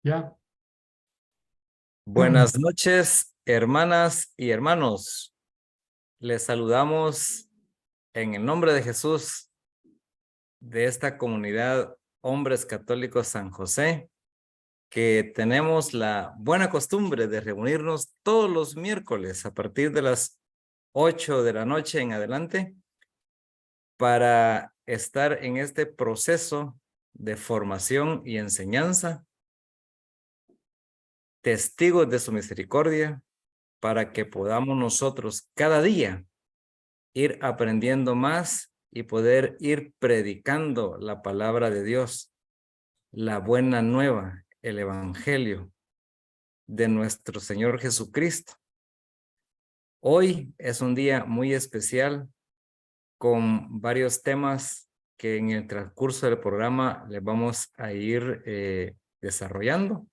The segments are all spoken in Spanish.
Ya. Buenas noches, hermanas y hermanos. Les saludamos en el nombre de Jesús de esta comunidad Hombres Católicos San José, que tenemos la buena costumbre de reunirnos todos los miércoles a partir de las 8 de la noche en adelante para estar en este proceso de formación y enseñanza, testigos de su misericordia, para que podamos nosotros cada día ir aprendiendo más y poder ir predicando la palabra de Dios, la buena nueva, el evangelio de nuestro Señor Jesucristo. Hoy es un día muy especial con varios temas que en el transcurso del programa les vamos a ir desarrollando.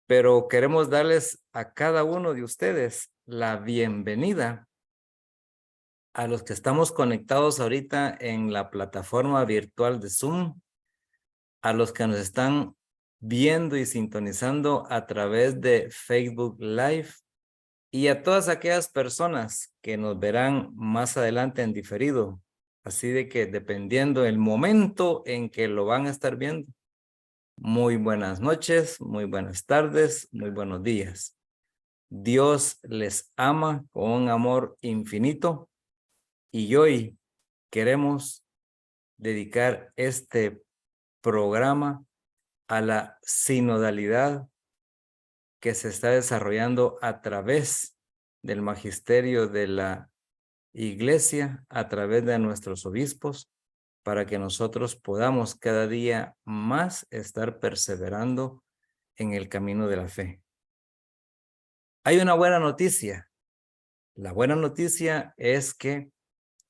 Pero queremos darles a cada uno de ustedes la bienvenida a los que estamos conectados ahorita en la plataforma virtual de Zoom, a los que nos están viendo y sintonizando a través de Facebook Live y a todas aquellas personas que nos verán más adelante en diferido. Así de que dependiendo del momento en que lo van a estar viendo, muy buenas noches, muy buenas tardes, muy buenos días. Dios les ama con un amor infinito y hoy queremos dedicar este programa a la sinodalidad que se está desarrollando a través del magisterio de la iglesia, a través de nuestros obispos, para que nosotros podamos cada día más estar perseverando en el camino de la fe. Hay una buena noticia. La buena noticia es que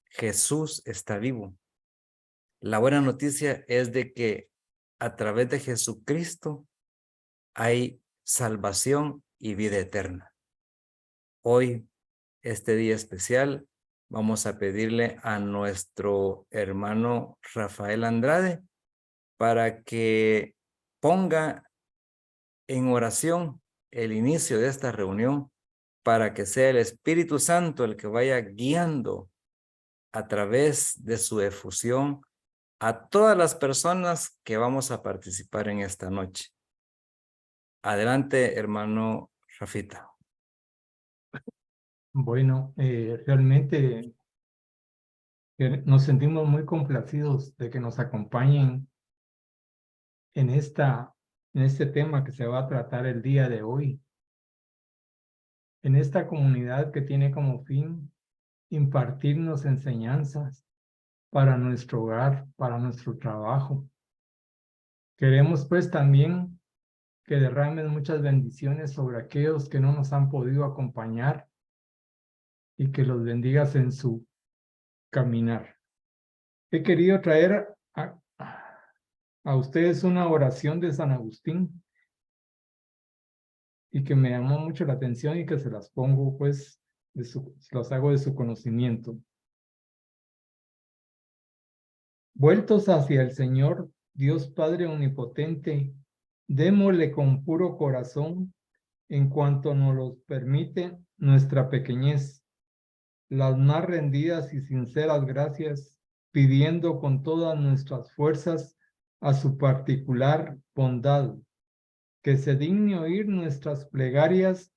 Jesús está vivo. La buena noticia es de que a través de Jesucristo hay salvación y vida eterna. Hoy, este día especial, vamos a pedirle a nuestro hermano Rafael Andrade para que ponga en oración el inicio de esta reunión, para que sea el Espíritu Santo el que vaya guiando a través de su efusión a todas las personas que vamos a participar en esta noche. Adelante, hermano Rafita. Bueno, realmente nos sentimos muy complacidos de que nos acompañen en este tema que se va a tratar el día de hoy, en esta comunidad que tiene como fin impartirnos enseñanzas para nuestro hogar, para nuestro trabajo. Queremos pues también que derramen muchas bendiciones sobre aquellos que no nos han podido acompañar y que los bendigas en su caminar. He querido traer a ustedes una oración de San Agustín y que me llamó mucho la atención y que se las pongo pues, los hago de su conocimiento. Vueltos hacia el Señor, Dios Padre Omnipotente, démosle con puro corazón, en cuanto nos lo permite nuestra pequeñez, las más rendidas y sinceras gracias, pidiendo con todas nuestras fuerzas a su particular bondad, que se digne oír nuestras plegarias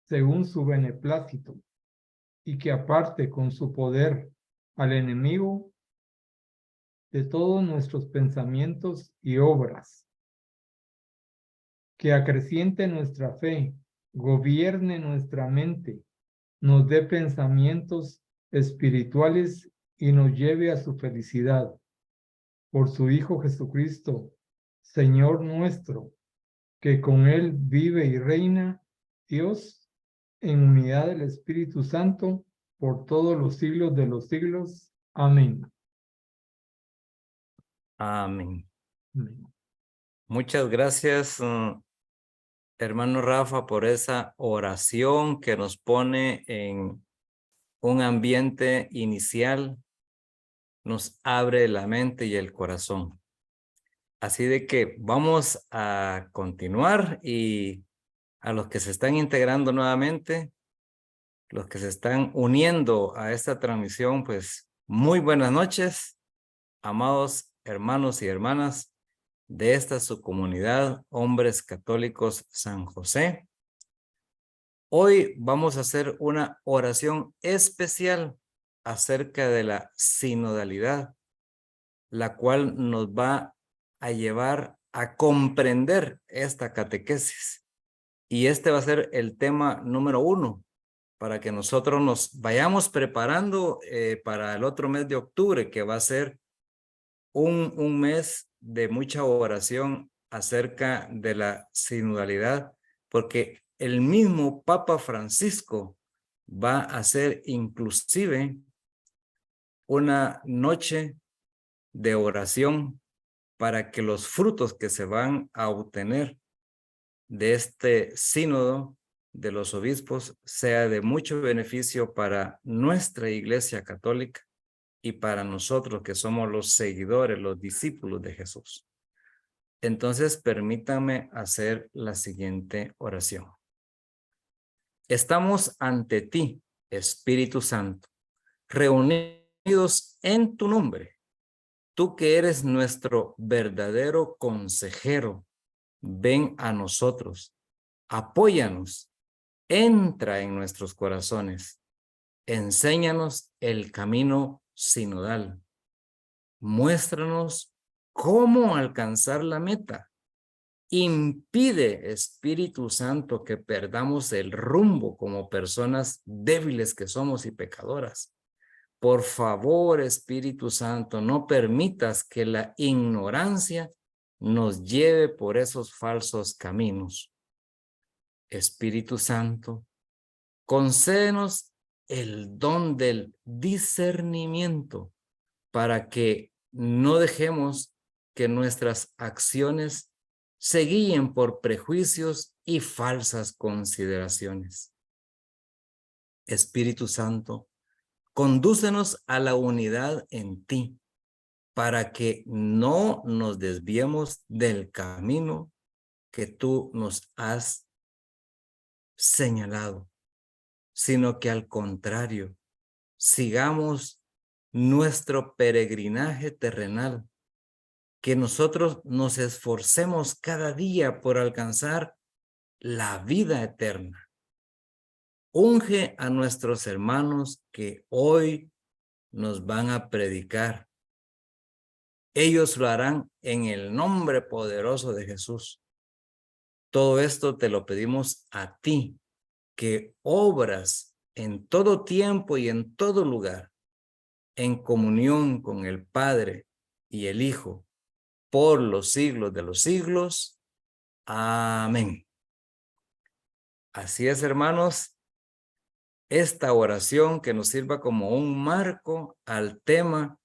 según su beneplácito, y que aparte con su poder al enemigo de todos nuestros pensamientos y obras, que acreciente nuestra fe, gobierne nuestra mente, nos dé pensamientos espirituales y nos lleve a su felicidad. Por su Hijo Jesucristo, Señor nuestro, que con Él vive y reina Dios en unidad del Espíritu Santo por todos los siglos de los siglos. Amén. Amén. Amén. Muchas gracias, hermano Rafa, por esa oración que nos pone en un ambiente inicial, nos abre la mente y el corazón. Así de que vamos a continuar y a los que se están integrando nuevamente, los que se están uniendo a esta transmisión, pues muy buenas noches, amados hermanos y hermanas de esta subcomunidad Hombres Católicos San José. Hoy vamos a hacer una oración especial acerca de la sinodalidad, la cual nos va a llevar a comprender esta catequesis. Y este va a ser el tema número 1, para que nosotros nos vayamos preparando para el otro mes de octubre, que va a ser un mes de mucha oración acerca de la sinodalidad, porque el mismo Papa Francisco va a hacer inclusive una noche de oración para que los frutos que se van a obtener de este sínodo de los obispos sea de mucho beneficio para nuestra Iglesia Católica y para nosotros que somos los seguidores, los discípulos de Jesús. Entonces, permítanme hacer la siguiente oración. Estamos ante ti, Espíritu Santo, reunidos en tu nombre. Tú que eres nuestro verdadero consejero, ven a nosotros, apóyanos, entra en nuestros corazones, enséñanos el camino sinodal, muéstranos cómo alcanzar la meta. Impide, Espíritu Santo, que perdamos el rumbo como personas débiles que somos y pecadoras. Por favor, Espíritu Santo, no permitas que la ignorancia nos lleve por esos falsos caminos. Espíritu Santo, concédenos el don del discernimiento para que no dejemos que nuestras acciones se guíen por prejuicios y falsas consideraciones. Espíritu Santo, condúcenos a la unidad en ti para que no nos desviemos del camino que tú nos has señalado, sino que al contrario, sigamos nuestro peregrinaje terrenal, que nosotros nos esforcemos cada día por alcanzar la vida eterna. Unge a nuestros hermanos que hoy nos van a predicar. Ellos lo harán en el nombre poderoso de Jesús. Todo esto te lo pedimos a ti, que obras en todo tiempo y en todo lugar, en comunión con el Padre y el Hijo, por los siglos de los siglos. Amén. Así es, hermanos, esta oración que nos sirva como un marco al tema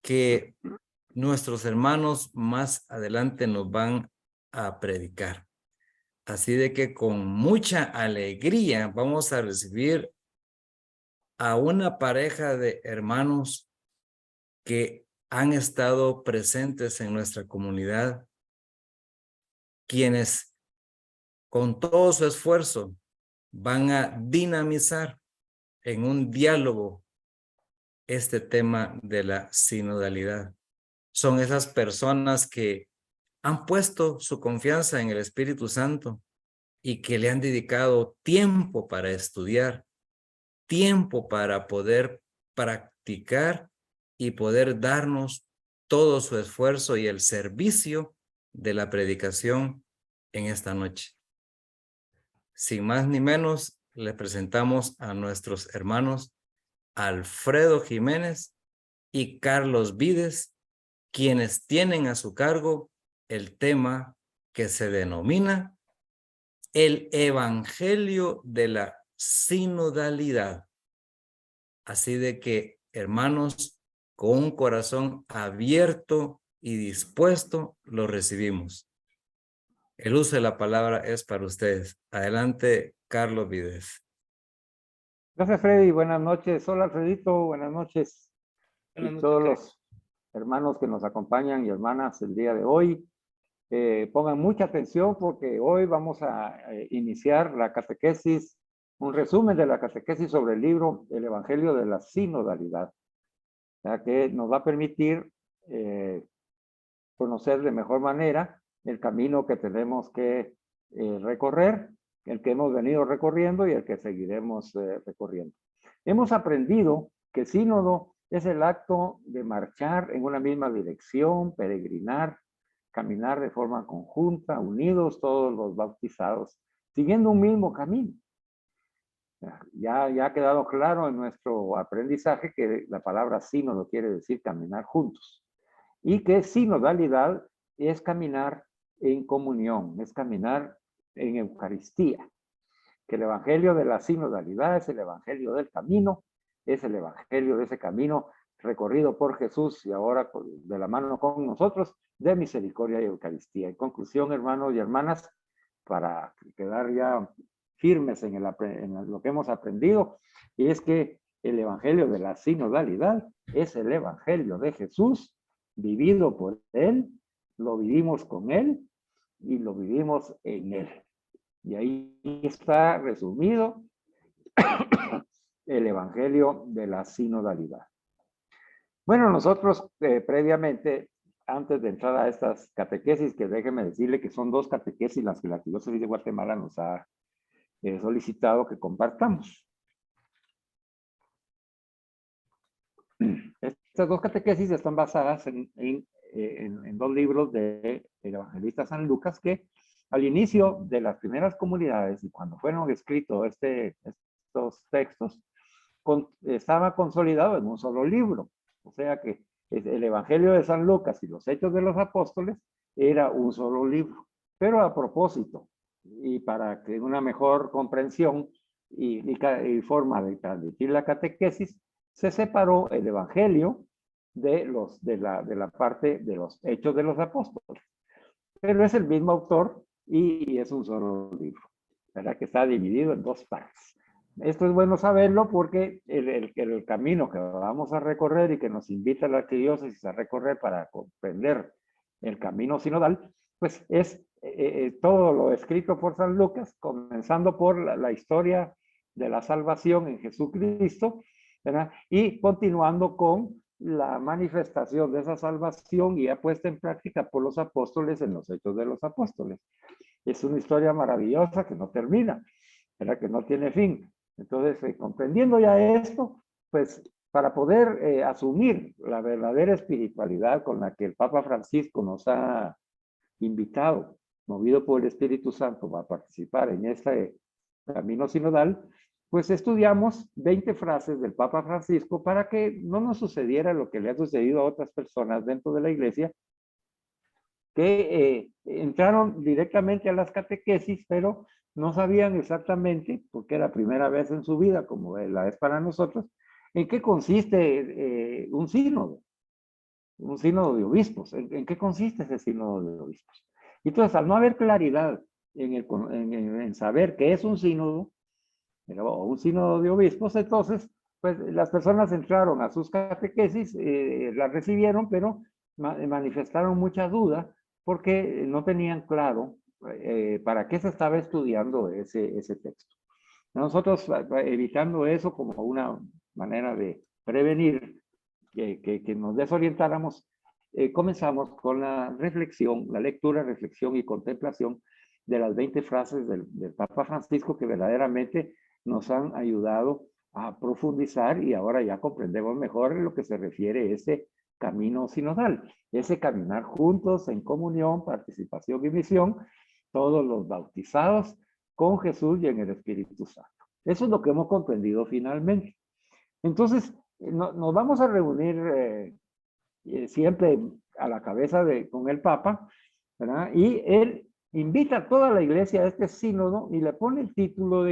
que nuestros hermanos más adelante nos van a predicar. Así de que con mucha alegría vamos a recibir a una pareja de hermanos que han estado presentes en nuestra comunidad, quienes con todo su esfuerzo van a dinamizar en un diálogo este tema de la sinodalidad. Son esas personas que han puesto su confianza en el Espíritu Santo y que le han dedicado tiempo para estudiar, tiempo para poder practicar y poder darnos todo su esfuerzo y el servicio de la predicación en esta noche. Sin más ni menos, les presentamos a nuestros hermanos Alfredo Jiménez y Carlos Vides, quienes tienen a su cargo el tema que se denomina el Evangelio de la Sinodalidad. Así de que, hermanos, con un corazón abierto y dispuesto, lo recibimos. El uso de la palabra es para ustedes. Adelante, Carlos Vides. Gracias, Freddy. Buenas noches. Hola, Alfredito. Buenas noches. Buenas Y noches, todos Freddy. los hermanos que nos acompañan y hermanas el día de hoy. pongan mucha atención porque hoy vamos a iniciar la catequesis, un resumen de la catequesis sobre el libro El Evangelio de la Sinodalidad, ya que nos va a permitir conocer de mejor manera el camino que tenemos que recorrer, el que hemos venido recorriendo y el que seguiremos recorriendo. Hemos aprendido que sínodo es el acto de marchar en una misma dirección, peregrinar, caminar de forma conjunta, unidos todos los bautizados, siguiendo un mismo camino. Ya ha quedado claro en nuestro aprendizaje que la palabra sínodo quiere decir caminar juntos. Y que sinodalidad es caminar en comunión, es caminar en Eucaristía. Que el evangelio de la sinodalidad es el evangelio del camino, es el evangelio de ese camino recorrido por Jesús y ahora de la mano con nosotros, de misericordia y Eucaristía. En conclusión, hermanos y hermanas, para quedar ya firmes en lo que hemos aprendido, y es que el evangelio de la sinodalidad es el evangelio de Jesús, vivido por Él, lo vivimos con Él y lo vivimos en Él. Y ahí está resumido el evangelio de la sinodalidad. Bueno, nosotros previamente, antes de entrar a estas catequesis, que déjeme decirle que son 2 catequesis las que la Arquidiócesis de Guatemala nos ha solicitado que compartamos. Estas 2 catequesis están basadas en 2 libros del evangelista San Lucas que al inicio de las primeras comunidades y cuando fueron escritos estos textos, estaba consolidado en un solo libro. O sea que el Evangelio de San Lucas y los Hechos de los Apóstoles era un solo libro. Pero a propósito, y para que una mejor comprensión y forma de transmitir la catequesis, se separó el Evangelio de la parte de los Hechos de los Apóstoles. Pero es el mismo autor y es un solo libro, ¿verdad? Que está dividido en 2 partes. Esto es bueno saberlo porque el camino que vamos a recorrer y que nos invita la Arquidiócesis a recorrer para comprender el camino sinodal, pues es todo lo escrito por San Lucas, comenzando por la historia de la salvación en Jesucristo, ¿verdad? Y continuando con la manifestación de esa salvación y puesta en práctica por los apóstoles en los Hechos de los Apóstoles. Es una historia maravillosa que no termina, ¿verdad? Que no tiene fin. Entonces, comprendiendo ya esto, pues para poder asumir la verdadera espiritualidad con la que el Papa Francisco nos ha invitado, movido por el Espíritu Santo, a participar en este camino sinodal, pues estudiamos 20 frases del Papa Francisco para que no nos sucediera lo que le ha sucedido a otras personas dentro de la iglesia, que entraron directamente a las catequesis, pero no sabían exactamente, porque era la primera vez en su vida, como la es para nosotros, en qué consiste un sínodo de obispos. ¿En qué consiste ese sínodo de obispos? Entonces, al no haber claridad en saber qué es un sínodo, o un sínodo de obispos, entonces, pues las personas entraron a sus catequesis, las recibieron, pero manifestaron mucha duda porque no tenían claro para qué se estaba estudiando ese texto. Nosotros, evitando eso como una manera de prevenir que nos desorientáramos, comenzamos con la reflexión, la lectura, reflexión y contemplación de las 20 frases del Papa Francisco que verdaderamente nos han ayudado a profundizar y ahora ya comprendemos mejor en lo que se refiere a ese camino sinodal, ese caminar juntos en comunión, participación y misión, todos los bautizados con Jesús y en el Espíritu Santo. Eso es lo que hemos comprendido finalmente. Entonces, nos vamos a reunir siempre a la cabeza con el Papa, ¿verdad? Y él invita a toda la iglesia a este sínodo y le pone el título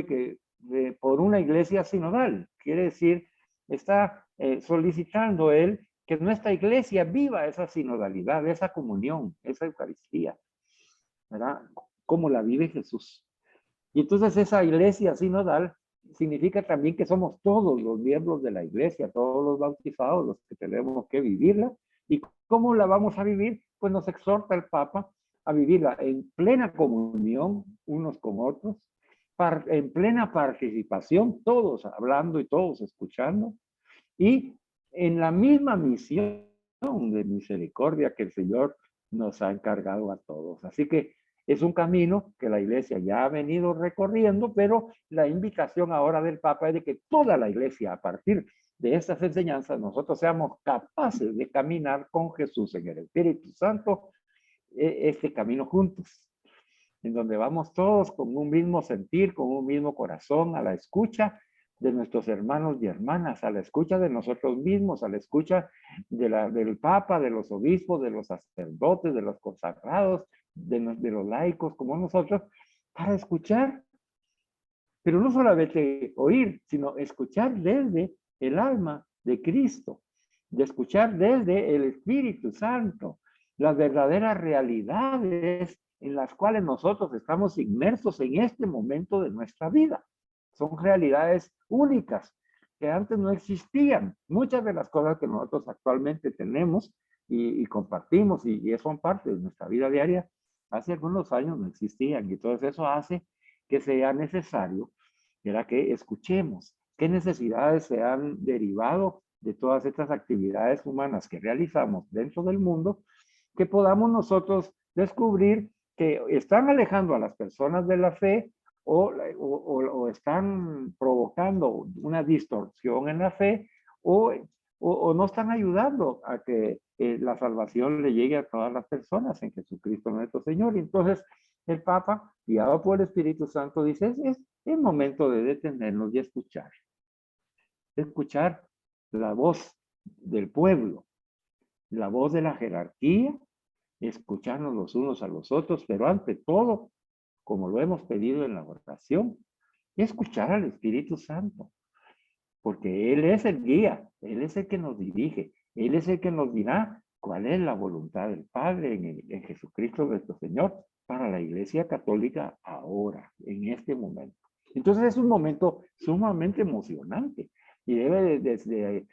por una iglesia sinodal. Quiere decir, está solicitando él que nuestra iglesia viva esa sinodalidad, esa comunión, esa Eucaristía, ¿verdad? Como la vive Jesús. Y entonces esa iglesia sinodal significa también que somos todos los miembros de la iglesia, todos los bautizados, los que tenemos que vivirla. ¿Y cómo la vamos a vivir? Pues nos exhorta el Papa a vivirla en plena comunión unos con otros, en plena participación, todos hablando y todos escuchando, y en la misma misión de misericordia que el Señor nos ha encargado a todos. Así que es un camino que la iglesia ya ha venido recorriendo, pero la invitación ahora del Papa es de que toda la iglesia, a partir de estas enseñanzas, nosotros seamos capaces de caminar con Jesús en el Espíritu Santo, este camino juntos, en donde vamos todos con un mismo sentir, con un mismo corazón, a la escucha de nuestros hermanos y hermanas, a la escucha de nosotros mismos, a la escucha del Papa, de los obispos, de los sacerdotes, de los consagrados, de los laicos como nosotros, para escuchar, pero no solamente oír, sino escuchar desde el alma de Cristo, de escuchar desde el Espíritu Santo, las verdaderas realidades en las cuales nosotros estamos inmersos en este momento de nuestra vida. Son realidades únicas que antes no existían. Muchas de las cosas que nosotros actualmente tenemos y compartimos y son parte de nuestra vida diaria, hace algunos años no existían. Y todo eso hace que sea necesario que escuchemos qué necesidades se han derivado de todas estas actividades humanas que realizamos dentro del mundo, que podamos nosotros descubrir que están alejando a las personas de la fe o están provocando una distorsión en la fe o no están ayudando a que la salvación le llegue a todas las personas en Jesucristo nuestro Señor. Y entonces el Papa, guiado por el Espíritu Santo, dice, es el momento de detenernos y escuchar. Escuchar la voz del pueblo, la voz de la jerarquía, escucharnos los unos a los otros, pero ante todo, como lo hemos pedido en la oración, escuchar al Espíritu Santo, porque Él es el guía, Él es el que nos dirige, Él es el que nos dirá cuál es la voluntad del Padre en Jesucristo nuestro Señor para la Iglesia Católica ahora, en este momento. Entonces es un momento sumamente emocionante y debe de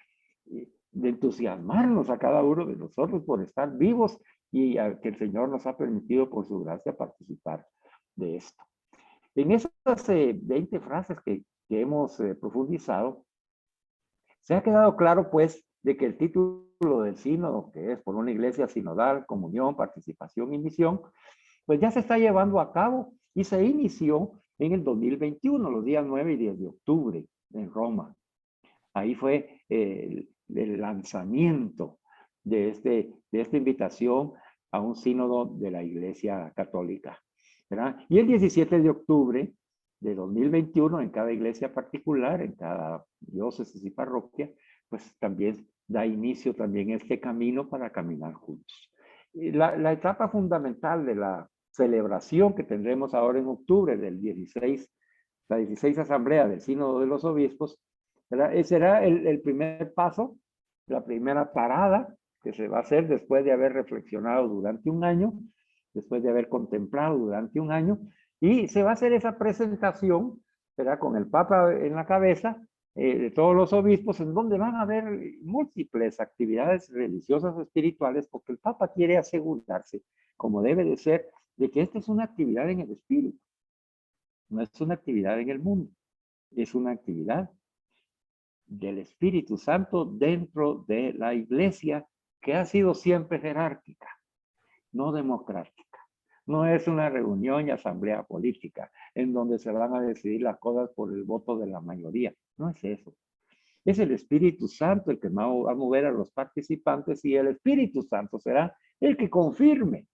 entusiasmarnos a cada uno de nosotros por estar vivos y que el Señor nos ha permitido por su gracia participar de esto. En esas 20 frases que hemos profundizado, se ha quedado claro pues de que el título del sínodo, que es por una iglesia sinodal, comunión, participación y misión, pues ya se está llevando a cabo y se inició en el 2021, los días 9 y 10 de octubre en Roma. Ahí fue el lanzamiento de esta invitación a un sínodo de la Iglesia Católica, ¿verdad? Y el 17 de octubre de 2021, en cada iglesia particular, en cada diócesis y parroquia, pues también da inicio también este camino para caminar juntos. La etapa fundamental de la celebración que tendremos ahora en octubre del 16, la 16 Asamblea del Sínodo de los Obispos, ¿verdad? Será el primer paso, la primera parada que se va a hacer después de haber reflexionado durante un año, después de haber contemplado durante un año, y se va a hacer esa presentación, ¿verdad? Con el Papa en la cabeza, de todos los obispos, en donde van a haber múltiples actividades religiosas espirituales, porque el Papa quiere asegurarse, como debe de ser, de que esta es una actividad en el espíritu, no es una actividad en el mundo, es una actividad del Espíritu Santo dentro de la iglesia que ha sido siempre jerárquica, no democrática. No es una reunión y asamblea política en donde se van a decidir las cosas por el voto de la mayoría. No es eso. Es el Espíritu Santo el que va a mover a los participantes y el Espíritu Santo será el que confirme,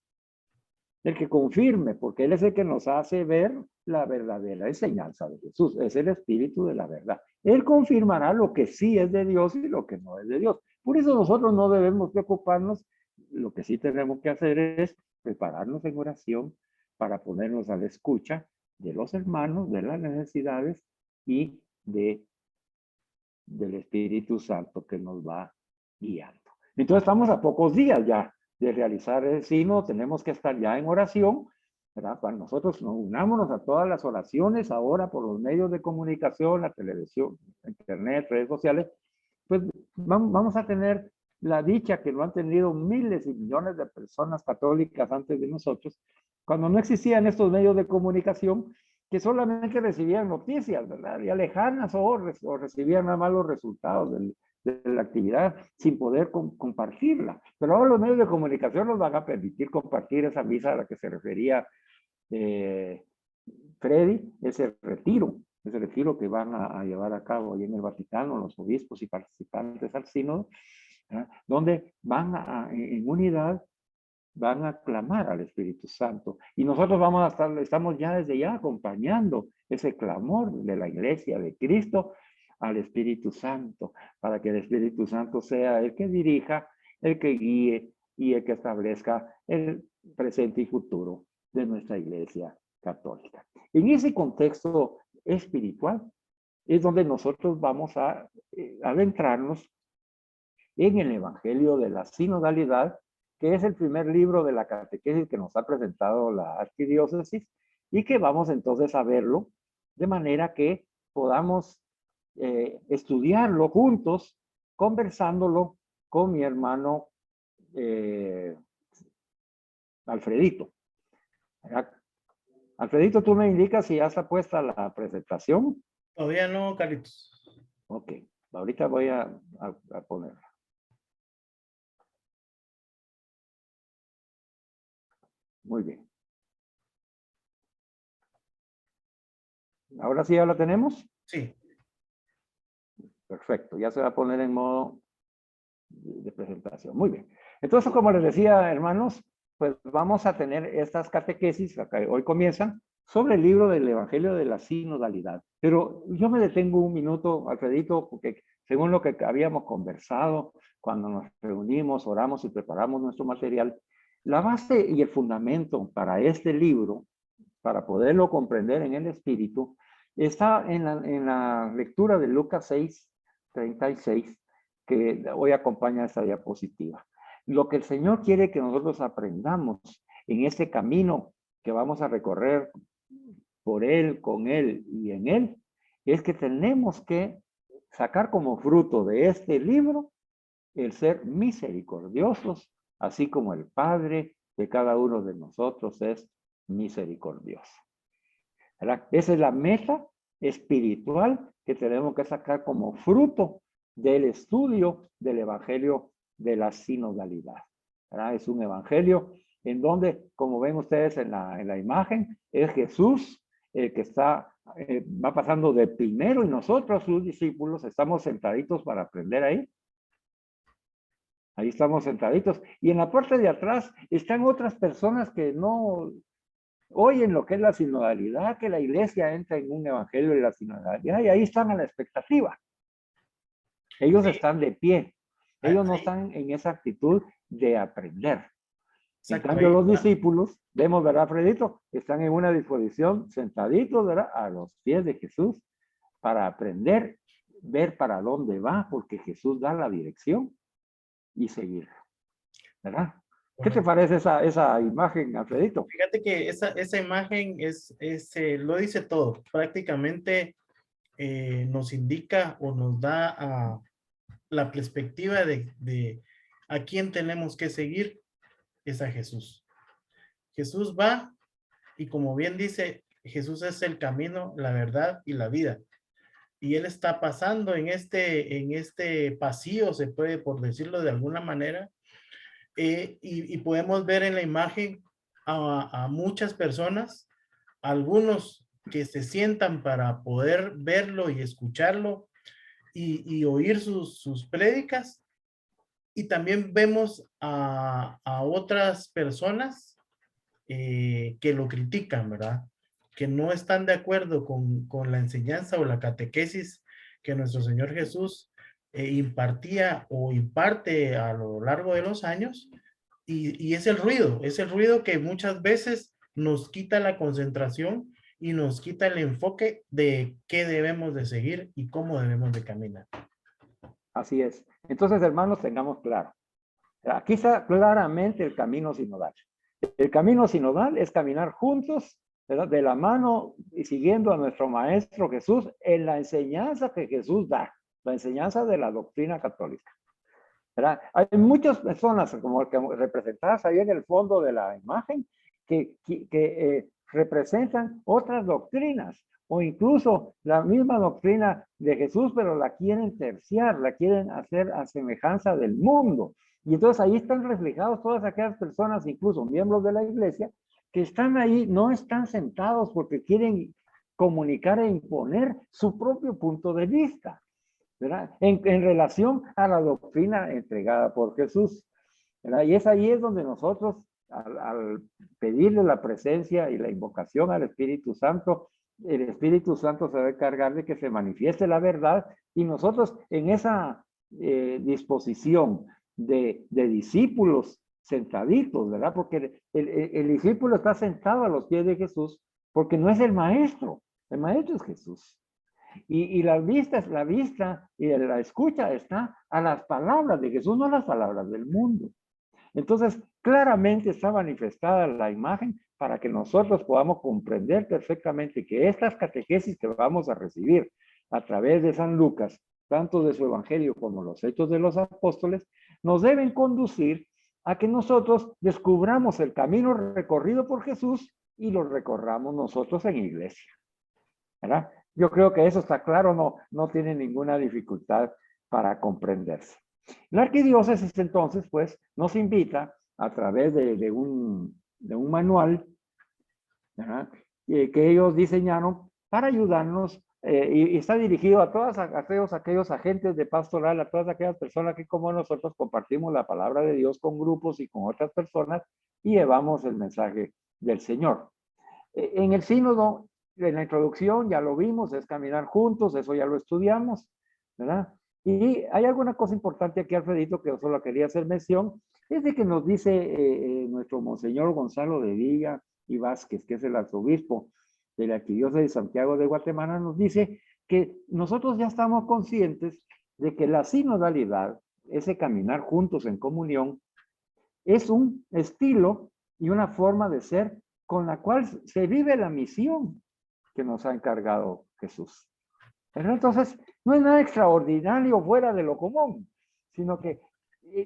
porque Él es el que nos hace ver la verdadera enseñanza de Jesús. Es el Espíritu de la verdad. Él confirmará lo que sí es de Dios y lo que no es de Dios. Por eso nosotros no debemos preocuparnos. Lo que sí tenemos que hacer es prepararnos en oración para ponernos a la escucha de los hermanos, de las necesidades y del Espíritu Santo que nos va guiando. Entonces estamos a pocos días ya de realizar el sínodo, tenemos que estar ya en oración, ¿verdad? Para nosotros unámonos a todas las oraciones ahora por los medios de comunicación, la televisión, internet, redes sociales, pues vamos a tener la dicha que lo han tenido miles y millones de personas católicas antes de nosotros, cuando no existían estos medios de comunicación, que solamente recibían noticias, ¿verdad? Ya lejanas o recibían nada más los resultados de la actividad sin poder compartirla. Pero ahora los medios de comunicación nos van a permitir compartir esa misa a la que se refería Freddy, ese retiro que van a llevar a cabo ahí en el Vaticano, los obispos y participantes al sínodo, ¿verdad? Donde van en unidad, van a clamar al Espíritu Santo. Y nosotros estamos ya desde ya acompañando ese clamor de la iglesia de Cristo al Espíritu Santo, para que el Espíritu Santo sea el que dirija, el que guíe y el que establezca el presente y futuro de nuestra iglesia católica. En ese contexto espiritual es donde nosotros vamos a adentrarnos en el Evangelio de la Sinodalidad, que es el primer libro de la catequesis que nos ha presentado la arquidiócesis y que vamos entonces a verlo de manera que podamos estudiarlo juntos, conversándolo con mi hermano Alfredito. Alfredito, tú me indicas si ya está puesta la presentación. Todavía no, Carlitos. Ok, ahorita voy a ponerla. Muy bien. ¿Ahora sí ya la tenemos? Sí. Perfecto, ya se va a poner en modo de presentación. Muy bien. Entonces, como les decía, hermanos, pues vamos a tener estas catequesis, que hoy comienzan, sobre el libro del Evangelio de la Sinodalidad. Pero yo me detengo un minuto, Alfredito, porque según lo que habíamos conversado, cuando nos reunimos, oramos y preparamos nuestro material, la base y el fundamento para este libro, para poderlo comprender en el espíritu, está en la lectura de Lucas 6:36, que hoy acompaña esta diapositiva. Lo que el Señor quiere que nosotros aprendamos en este camino que vamos a recorrer por Él, con Él y en Él, es que tenemos que sacar como fruto de este libro el ser misericordiosos, así como el Padre de cada uno de nosotros es misericordioso. ¿Verdad? Esa es la meta espiritual que tenemos que sacar como fruto del estudio del Evangelio de la Sinodalidad. ¿Verdad? Es un evangelio en donde, como ven ustedes en la imagen, es Jesús el que va pasando de primero y nosotros, sus discípulos, estamos sentaditos para aprender ahí. Ahí estamos sentaditos. Y en la parte de atrás están otras personas que no oyen lo que es la sinodalidad, que la iglesia entra en un evangelio de la sinodalidad, y ahí están a la expectativa. Ellos están de pie. Ellos no están en esa actitud de aprender. En cambio, los discípulos, vemos, ¿verdad, Fredito? Están en una disposición, sentaditos, ¿verdad? A los pies de Jesús, para aprender, ver para dónde va, porque Jesús da la dirección y seguir, ¿verdad? ¿Qué te parece esa imagen, Alfredito? Fíjate que esa imagen lo dice todo. Prácticamente nos indica o nos da la perspectiva de a quién tenemos que seguir, es a Jesús. Jesús va y, como bien dice, Jesús es el camino, la verdad y la vida. Y Él está pasando en este pasillo, se puede, por decirlo de alguna manera, y podemos ver en la imagen a muchas personas, algunos que se sientan para poder verlo y escucharlo y oír sus prédicas, y también vemos a otras personas que lo critican, ¿verdad? Que no están de acuerdo con la enseñanza o la catequesis que nuestro Señor Jesús impartía o imparte a lo largo de los años, y es el ruido que muchas veces nos quita la concentración y nos quita el enfoque de qué debemos de seguir y cómo debemos de caminar. Así es. Entonces, hermanos, tengamos claro. Aquí está claramente el camino sinodal. El camino sinodal es caminar juntos, ¿verdad? De la mano y siguiendo a nuestro Maestro Jesús en la enseñanza que Jesús da, la enseñanza de la doctrina católica. ¿verdad? Hay muchas personas como que representadas ahí en el fondo de la imagen que representan otras doctrinas o incluso la misma doctrina de Jesús, pero la quieren terciar, la quieren hacer a semejanza del mundo. Y entonces ahí están reflejados todas aquellas personas, incluso miembros de la iglesia, que están ahí, no están sentados porque quieren comunicar e imponer su propio punto de vista, ¿verdad? En relación a la doctrina entregada por Jesús, ¿verdad? Y ahí es donde nosotros, al pedirle la presencia y la invocación al Espíritu Santo, el Espíritu Santo se va a encargar de que se manifieste la verdad y nosotros en esa disposición de discípulos sentaditos, ¿verdad? Porque el discípulo está sentado a los pies de Jesús porque no es el maestro es Jesús. Y la vista y la escucha está a las palabras de Jesús, no a las palabras del mundo. Entonces, claramente está manifestada la imagen para que nosotros podamos comprender perfectamente que estas catequesis que vamos a recibir a través de San Lucas, tanto de su evangelio como los hechos de los apóstoles, nos deben conducir a que nosotros descubramos el camino recorrido por Jesús y lo recorramos nosotros en iglesia, ¿verdad? Yo creo que eso está claro, no tiene ninguna dificultad para comprenderse. La arquidiócesis entonces, pues, nos invita a través de un manual, ¿verdad? Que ellos diseñaron para ayudarnos y está dirigido a todos aquellos agentes de pastoral, a todas aquellas personas que como nosotros compartimos la palabra de Dios con grupos y con otras personas y llevamos el mensaje del Señor. En el sínodo, en la introducción ya lo vimos, es caminar juntos, eso ya lo estudiamos, ¿verdad? Y hay alguna cosa importante aquí, Alfredito, que yo solo quería hacer mención, es de que nos dice nuestro Monseñor Gonzalo de Viga y Vázquez, que es el arzobispo de la Arquidiócesis de Santiago de Guatemala, nos dice que nosotros ya estamos conscientes de que la sinodalidad, ese caminar juntos en comunión, es un estilo y una forma de ser con la cual se vive la misión que nos ha encargado Jesús. Pero entonces, no es nada extraordinario fuera de lo común, sino que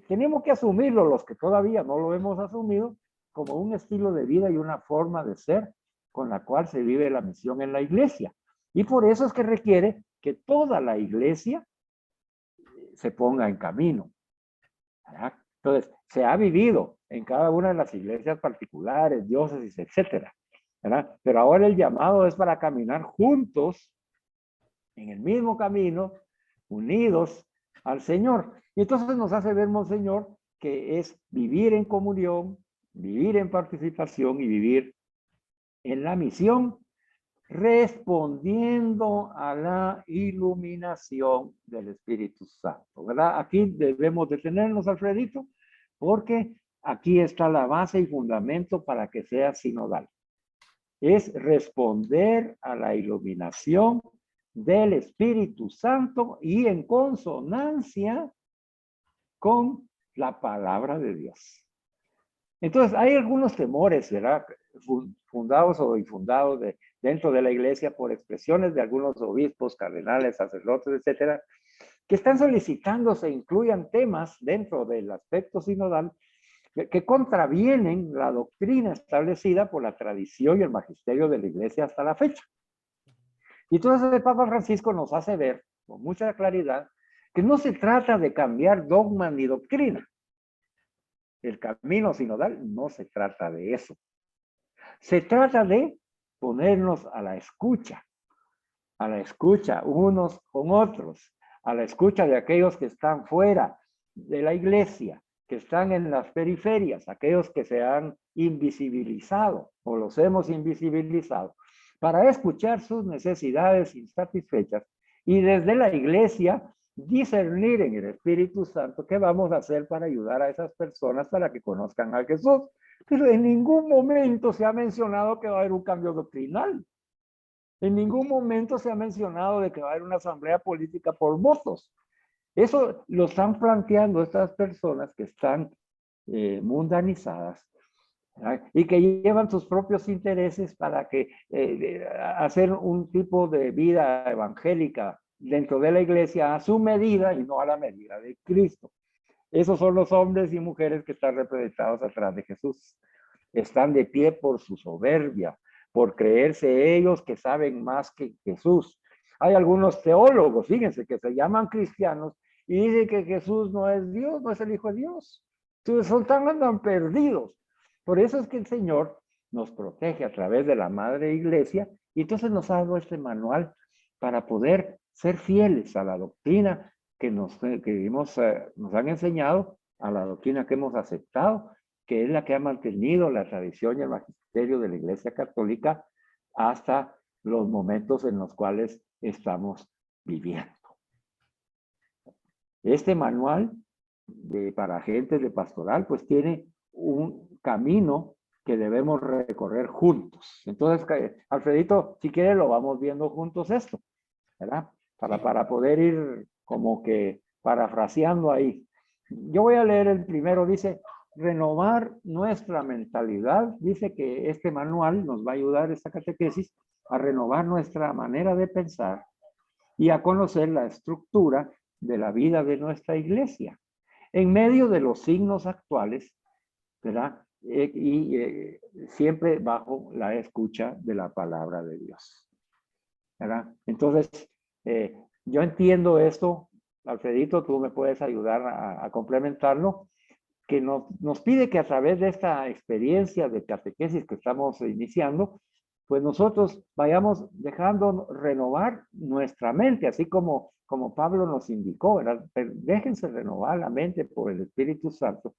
tenemos que asumirlo, los que todavía no lo hemos asumido, como un estilo de vida y una forma de ser con la cual se vive la misión en la iglesia. Y por eso es que requiere que toda la iglesia se ponga en camino, ¿verdad? Entonces, se ha vivido en cada una de las iglesias particulares, diócesis, etcétera, ¿verdad? Pero ahora el llamado es para caminar juntos en el mismo camino, unidos al Señor. Y entonces nos hace ver, Monseñor, que es vivir en comunión, vivir en participación y vivir en la misión, respondiendo a la iluminación del Espíritu Santo, ¿verdad? Aquí debemos detenernos, Alfredito, porque aquí está la base y fundamento para que sea sinodal. Es responder a la iluminación del Espíritu Santo y en consonancia con la palabra de Dios. Entonces, hay algunos temores, ¿verdad? Fundados o infundados dentro de la iglesia por expresiones de algunos obispos, cardenales, sacerdotes, etcétera, que están solicitando se incluyan temas dentro del aspecto sinodal que contravienen la doctrina establecida por la tradición y el magisterio de la iglesia hasta la fecha. Y entonces el Papa Francisco nos hace ver con mucha claridad que no se trata de cambiar dogma ni doctrina. El camino sinodal no se trata de eso. Se trata de ponernos a la escucha unos con otros, a la escucha de aquellos que están fuera de la iglesia, que están en las periferias, aquellos que se han invisibilizado o los hemos invisibilizado, para escuchar sus necesidades insatisfechas y desde la iglesia discernir en el Espíritu Santo qué vamos a hacer para ayudar a esas personas para que conozcan a Jesús. Pero en ningún momento se ha mencionado que va a haber un cambio doctrinal. En ningún momento se ha mencionado de que va a haber una asamblea política por votos. Eso lo están planteando estas personas que están mundanizadas, ¿verdad? Y que llevan sus propios intereses para que hacer un tipo de vida evangélica dentro de la iglesia a su medida y no a la medida de Cristo. Esos son los hombres y mujeres que están representados atrás de Jesús. Están de pie por su soberbia, por creerse ellos que saben más que Jesús. Hay algunos teólogos, fíjense, que se llaman cristianos y dicen que Jesús no es Dios, no es el Hijo de Dios. Entonces son tan perdidos. Por eso es que el Señor nos protege a través de la Madre Iglesia y entonces nos ha dado este manual para poder ser fieles a la doctrina que nos han enseñado, a la doctrina que hemos aceptado, que es la que ha mantenido la tradición y el magisterio de la Iglesia Católica hasta los momentos en los cuales estamos viviendo. Este manual para agentes de pastoral pues tiene un camino que debemos recorrer juntos. Entonces, Alfredito, si quieres lo vamos viendo juntos esto, ¿verdad? Para poder ir como que parafraseando ahí. Yo voy a leer el primero, dice, renovar nuestra mentalidad. Dice que este manual nos va a ayudar, esta catequesis, a renovar nuestra manera de pensar y a conocer la estructura de la vida de nuestra iglesia, en medio de los signos actuales, ¿verdad? Siempre bajo la escucha de la palabra de Dios, ¿verdad? Entonces, yo entiendo esto, Alfredito, tú me puedes ayudar a complementarlo, que nos pide que a través de esta experiencia de catequesis que estamos iniciando, pues nosotros vayamos dejando renovar nuestra mente, así como Pablo nos indicó, ¿verdad? Déjense renovar la mente por el Espíritu Santo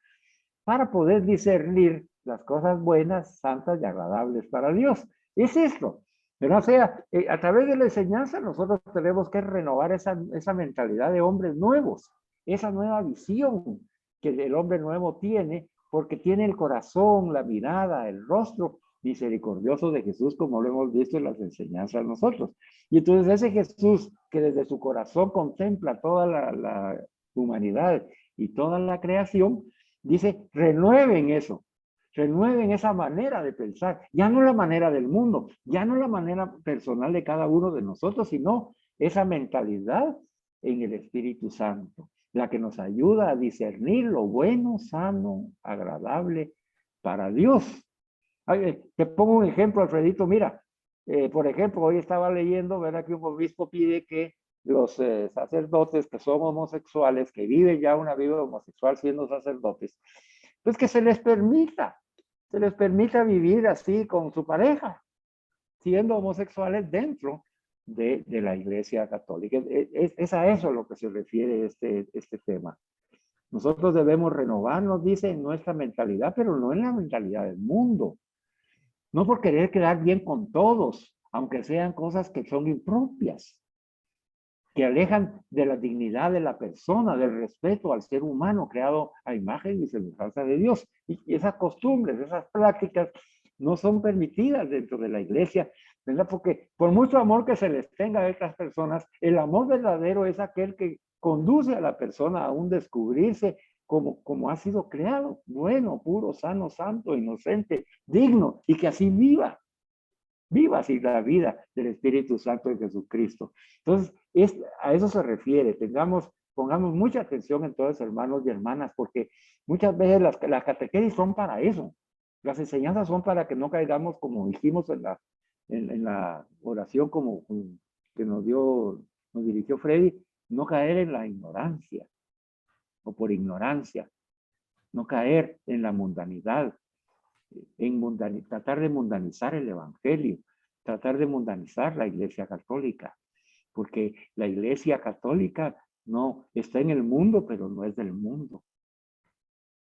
para poder discernir las cosas buenas, santas y agradables para Dios. Es esto. Pero o sea, a través de la enseñanza nosotros tenemos que renovar esa mentalidad de hombres nuevos, esa nueva visión que el hombre nuevo tiene, porque tiene el corazón, la mirada, el rostro misericordioso de Jesús, como lo hemos visto en las enseñanzas nosotros. Y entonces ese Jesús que desde su corazón contempla toda la humanidad y toda la creación, dice, renueven eso, renueven esa manera de pensar, ya no la manera del mundo, ya no la manera personal de cada uno de nosotros, sino esa mentalidad en el Espíritu Santo, la que nos ayuda a discernir lo bueno, sano, agradable para Dios. Te pongo un ejemplo, Alfredito, mira, por ejemplo, hoy estaba leyendo, ¿verdad? Que un obispo pide que los sacerdotes que son homosexuales, que viven ya una vida homosexual siendo sacerdotes, pues que se les permita vivir así con su pareja, siendo homosexuales dentro de la Iglesia Católica. Es a eso a lo que se refiere este tema. Nosotros debemos renovarnos, dice, en nuestra mentalidad, pero no en la mentalidad del mundo. No por querer quedar bien con todos, aunque sean cosas que son impropias, que alejan de la dignidad de la persona, del respeto al ser humano creado a imagen y semejanza de Dios. Y esas costumbres, esas prácticas no son permitidas dentro de la iglesia, ¿verdad? Porque por mucho amor que se les tenga a estas personas, el amor verdadero es aquel que conduce a la persona a un descubrirse como ha sido creado, bueno, puro, sano, santo, inocente, digno, y que así viva así la vida del Espíritu Santo de Jesucristo. Entonces, a eso se refiere. Pongamos mucha atención entonces, hermanos y hermanas, porque muchas veces las catequesis son para eso. Las enseñanzas son para que no caigamos, como dijimos en la oración que nos dirigió Freddy, no caer en la ignorancia o por ignorancia, no caer en la mundanidad, tratar de mundanizar el evangelio, tratar de mundanizar la Iglesia Católica, porque la Iglesia Católica no está en el mundo, pero no es del mundo.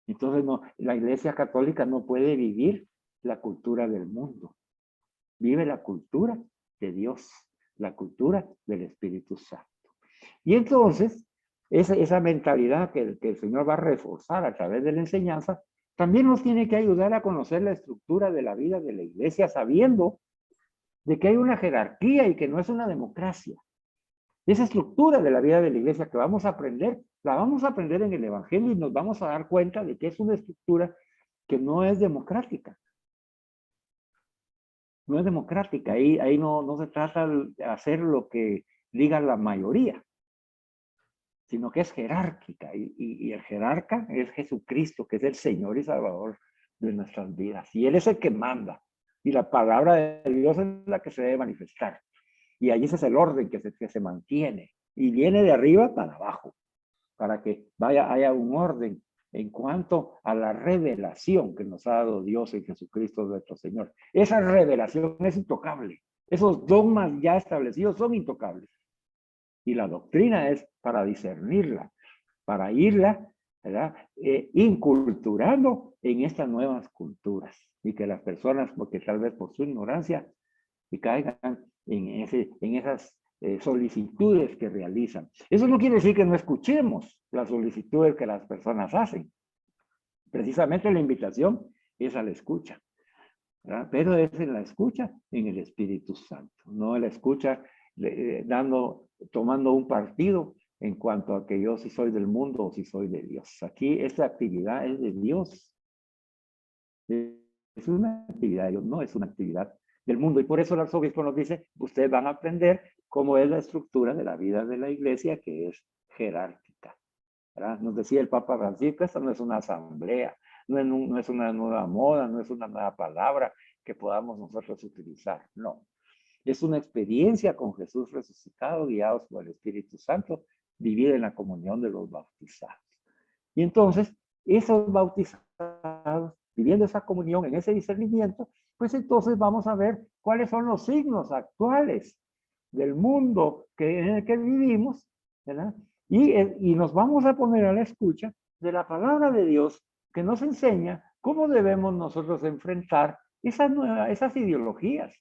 Entonces la Iglesia Católica no puede vivir la cultura del mundo. Vive la cultura de Dios, la cultura del Espíritu Santo. Y entonces, esa mentalidad que el Señor va a reforzar a través de la enseñanza, también nos tiene que ayudar a conocer la estructura de la vida de la iglesia, sabiendo de que hay una jerarquía y que no es una democracia. Esa estructura de la vida de la iglesia que vamos a aprender, la vamos a aprender en el Evangelio y nos vamos a dar cuenta de que es una estructura que no es democrática. No es democrática. Ahí no se trata de hacer lo que diga la mayoría. sino que es jerárquica. Y el jerarca es Jesucristo, que es el Señor y Salvador de nuestras vidas. Y Él es el que manda. Y la palabra de Dios es la que se debe manifestar. Y allí ese es el orden que se mantiene. Y viene de arriba para abajo, para que haya un orden en cuanto a la revelación que nos ha dado Dios en Jesucristo nuestro Señor. Esa revelación es intocable. Esos dogmas ya establecidos son intocables. Y la doctrina es para discernirla, para irla, ¿verdad? Inculturando en estas nuevas culturas. Y que las personas, porque tal vez por su ignorancia, y caigan en esas solicitudes que realizan. Eso no quiere decir que no escuchemos las solicitudes que las personas hacen. Precisamente la invitación es a la escucha, ¿verdad? Pero es en la escucha en el Espíritu Santo, no en la escucha tomando un partido en cuanto a que yo si soy del mundo o si soy de Dios. Aquí esta actividad es de Dios. Es una actividad de Dios, no es una actividad del mundo. Y por eso el arzobispo nos dice, ustedes van a aprender cómo es la estructura de la vida de la iglesia, que es jerárquica, ¿verdad? Nos decía el Papa Francisco, esta no es una asamblea, no es una nueva moda, no es una nueva palabra que podamos nosotros utilizar, no. Es una experiencia con Jesús resucitado, guiados por el Espíritu Santo, vivir en la comunión de los bautizados. Y entonces, esos bautizados, viviendo esa comunión, en ese discernimiento, pues entonces vamos a ver cuáles son los signos actuales del mundo en el que vivimos, ¿verdad? Y nos vamos a poner a la escucha de la palabra de Dios que nos enseña cómo debemos nosotros enfrentar esas ideologías,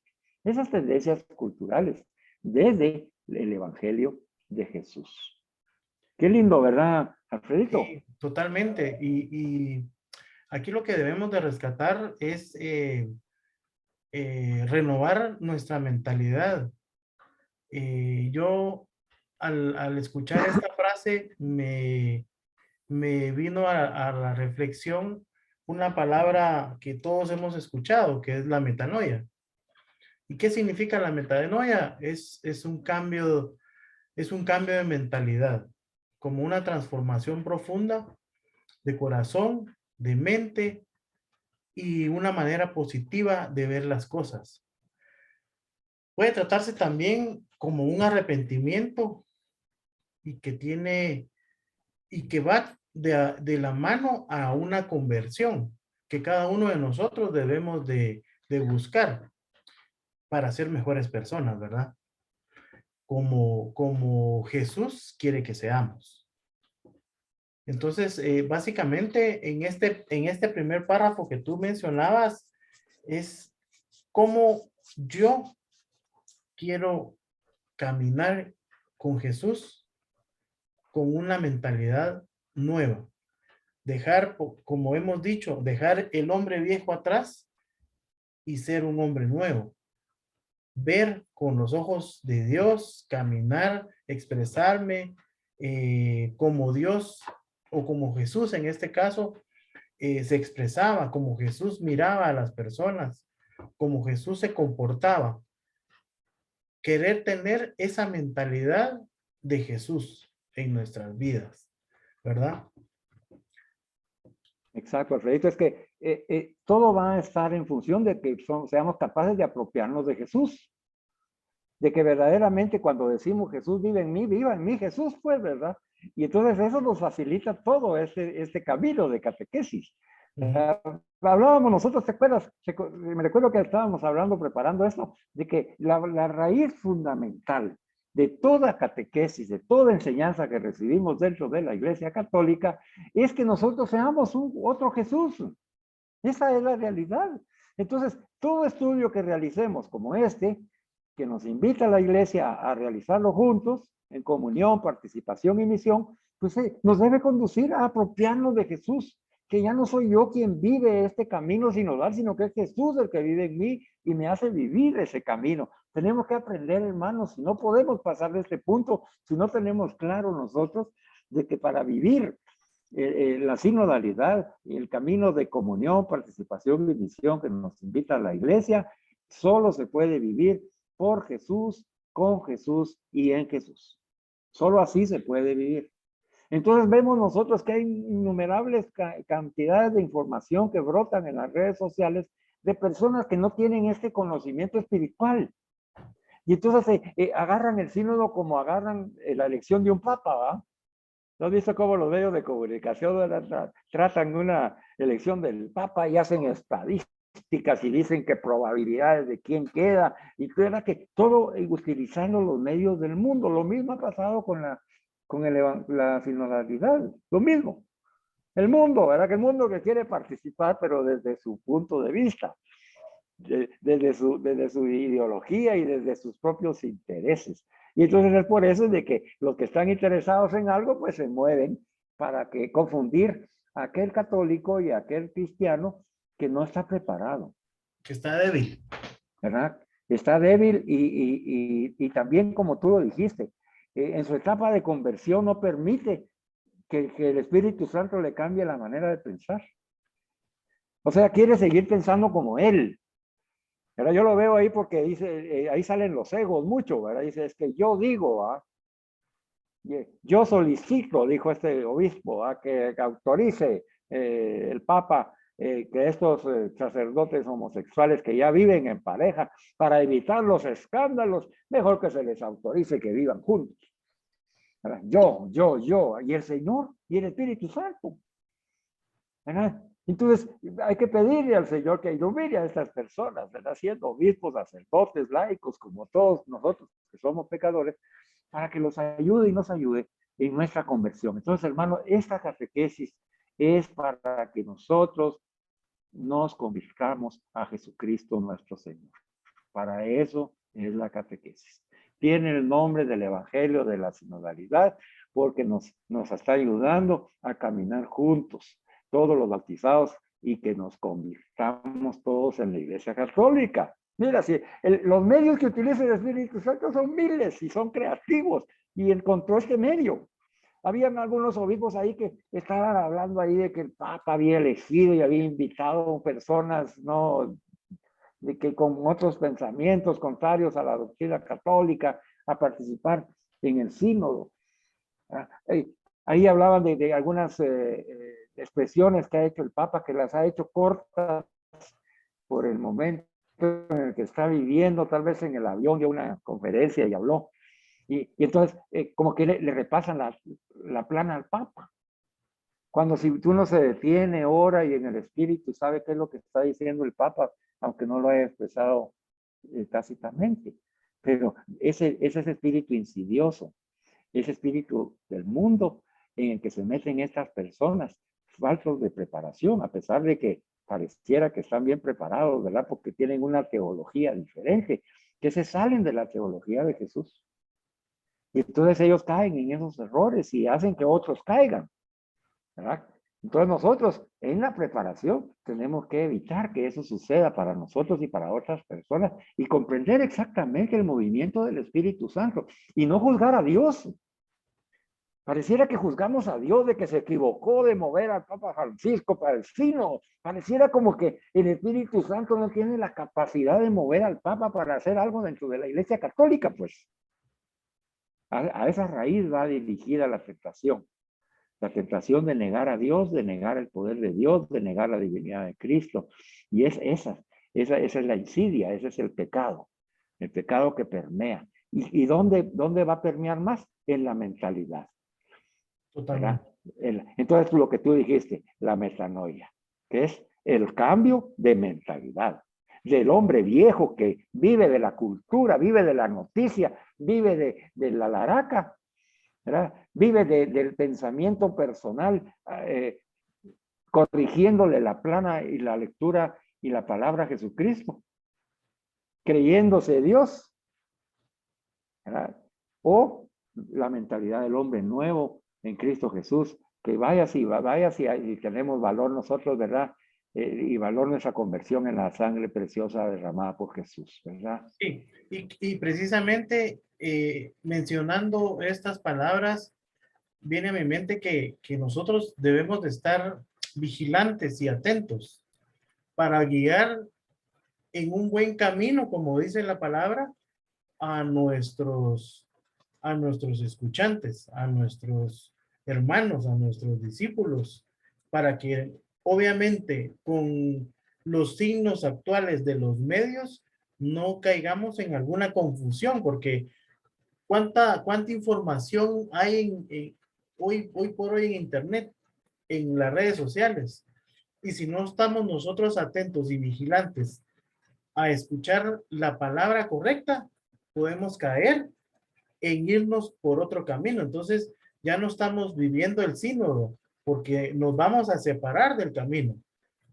esas tendencias culturales desde el Evangelio de Jesús. Qué lindo, ¿verdad, Alfredito? Sí, totalmente. Y aquí lo que debemos de rescatar es renovar nuestra mentalidad. Yo al escuchar esta frase me vino a la reflexión una palabra que todos hemos escuchado, que es la metanoia. ¿Y qué significa la metanoia? Es un cambio de mentalidad, como una transformación profunda de corazón, de mente y una manera positiva de ver las cosas. Puede tratarse también como un arrepentimiento y que va de la mano a una conversión que cada uno de nosotros debemos de buscar para ser mejores personas, ¿verdad? Como Jesús quiere que seamos. Entonces, básicamente en este primer párrafo que tú mencionabas es cómo yo quiero caminar con Jesús con una mentalidad nueva. Dejar, como hemos dicho, dejar el hombre viejo atrás y ser un hombre nuevo. Ver con los ojos de Dios, caminar, expresarme como Dios o como Jesús en este caso se expresaba, como Jesús miraba a las personas, como Jesús se comportaba. Querer tener esa mentalidad de Jesús en nuestras vidas, ¿verdad? Exacto, Alfredito, es que todo va a estar en función de que seamos capaces de apropiarnos de Jesús, de que verdaderamente cuando decimos Jesús vive en mí, viva en mí Jesús, pues, ¿verdad? Y entonces eso nos facilita todo este camino de catequesis. Hablábamos nosotros, ¿te acuerdas? Me recuerdo que estábamos hablando, preparando esto, de que la raíz fundamental de toda catequesis, de toda enseñanza que recibimos dentro de la Iglesia Católica, es que nosotros seamos otro Jesús. Esa es la realidad. Entonces, todo estudio que realicemos como este, que nos invita a la Iglesia a realizarlo juntos, en comunión, participación y misión, pues nos debe conducir a apropiarnos de Jesús, que ya no soy yo quien vive este camino sinodal, sino que es Jesús el que vive en mí y me hace vivir ese camino. Tenemos que aprender, hermanos, no podemos pasar de este punto si no tenemos claro nosotros de que para vivir la sinodalidad, el camino de comunión, participación y misión que nos invita a la Iglesia, solo se puede vivir por Jesús, con Jesús y en Jesús. Solo así se puede vivir. Entonces vemos nosotros que hay innumerables cantidades de información que brotan en las redes sociales de personas que no tienen este conocimiento espiritual. Y entonces agarran el sínodo como agarran la elección de un papa, ¿va? ¿No has visto cómo los medios de comunicación tratan una elección del papa y hacen estadísticas y dicen que probabilidades de quién queda? Y que todo utilizando los medios del mundo. Lo mismo ha pasado con la sinodalidad. Lo mismo. El mundo, ¿verdad? Que el mundo que quiere participar, pero desde su punto de vista, desde su ideología y desde sus propios intereses. Y entonces es por eso de que los que están interesados en algo, pues se mueven para que confundir a aquel católico y a aquel cristiano que no está preparado. Que está débil. ¿Verdad? Está débil y también, como tú lo dijiste, en su etapa de conversión no permite que el Espíritu Santo le cambie la manera de pensar. O sea, quiere seguir pensando como él. ¿Verdad? Yo lo veo ahí porque dice, ahí salen los egos mucho, ¿verdad? Dice, es que yo digo, ¿ah? Yo solicito, dijo este obispo, ¿ah? Que autorice el Papa que estos sacerdotes homosexuales que ya viven en pareja, para evitar los escándalos, mejor que se les autorice que vivan juntos. ¿Verdad? Yo, y el Señor y el Espíritu Santo. ¿Verdad? Entonces, hay que pedirle al Señor que ilumine a estas personas, ¿verdad? Siendo obispos, sacerdotes, laicos, como todos nosotros que somos pecadores, para que los ayude y nos ayude en nuestra conversión. Entonces, hermano, esta catequesis es para que nosotros nos convirtamos a Jesucristo nuestro Señor. Para eso es la catequesis. Tiene el nombre del Evangelio de la sinodalidad porque nos está ayudando a caminar juntos, todos los bautizados, y que nos convirtamos todos en la Iglesia Católica. Mira, si los medios que utiliza el Espíritu Santo son miles y son creativos, y encontró este medio. Habían algunos obispos ahí que estaban hablando ahí de que el Papa había elegido y había invitado personas, ¿no?, de que con otros pensamientos contrarios a la doctrina católica a participar en el sínodo. Ahí hablaban de algunas expresiones que ha hecho el Papa, que las ha hecho cortas por el momento en el que está viviendo, tal vez en el avión de una conferencia y habló. Y entonces, como que le repasan la plana al Papa. Cuando si uno se detiene, ora y en el espíritu sabe qué es lo que está diciendo el Papa, aunque no lo haya expresado tácitamente. Pero ese espíritu insidioso, ese espíritu del mundo en el que se meten estas personas, faltos de preparación, a pesar de que pareciera que están bien preparados, ¿verdad? Porque tienen una teología diferente, que se salen de la teología de Jesús. Y entonces ellos caen en esos errores y hacen que otros caigan, ¿verdad? Entonces nosotros en la preparación tenemos que evitar que eso suceda para nosotros y para otras personas y comprender exactamente el movimiento del Espíritu Santo y no juzgar a Dios. Pareciera que juzgamos a Dios de que se equivocó de mover al Papa Francisco para el sínodo. Pareciera como que el Espíritu Santo no tiene la capacidad de mover al Papa para hacer algo dentro de la Iglesia Católica, pues. A esa raíz va dirigida la tentación. La tentación de negar a Dios, de negar el poder de Dios, de negar la divinidad de Cristo. Y esa es la insidia, ese es el pecado que permea. ¿Y dónde va a permear más? En la mentalidad. Totalmente. Entonces, lo que tú dijiste, la metanoia, que es el cambio de mentalidad del hombre viejo que vive de la cultura, vive de la noticia, vive de la laraca, ¿verdad? Vive del pensamiento personal, corrigiéndole la plana y la lectura y la palabra a Jesucristo, creyéndose Dios, ¿verdad? O la mentalidad del hombre nuevo en Cristo Jesús, que vaya si tenemos valor nosotros, ¿verdad? Y valor nuestra conversión en la sangre preciosa derramada por Jesús, ¿verdad? Sí, y precisamente mencionando estas palabras, viene a mi mente que nosotros debemos de estar vigilantes y atentos para guiar en un buen camino, como dice la palabra, a nuestros escuchantes, a nuestros hermanos, a nuestros discípulos, para que obviamente con los signos actuales de los medios no caigamos en alguna confusión, porque cuánta información hay hoy por hoy en internet, en las redes sociales. Y si no estamos nosotros atentos y vigilantes a escuchar la palabra correcta, podemos caer en irnos por otro camino. Entonces, ya no estamos viviendo el sínodo, porque nos vamos a separar del camino.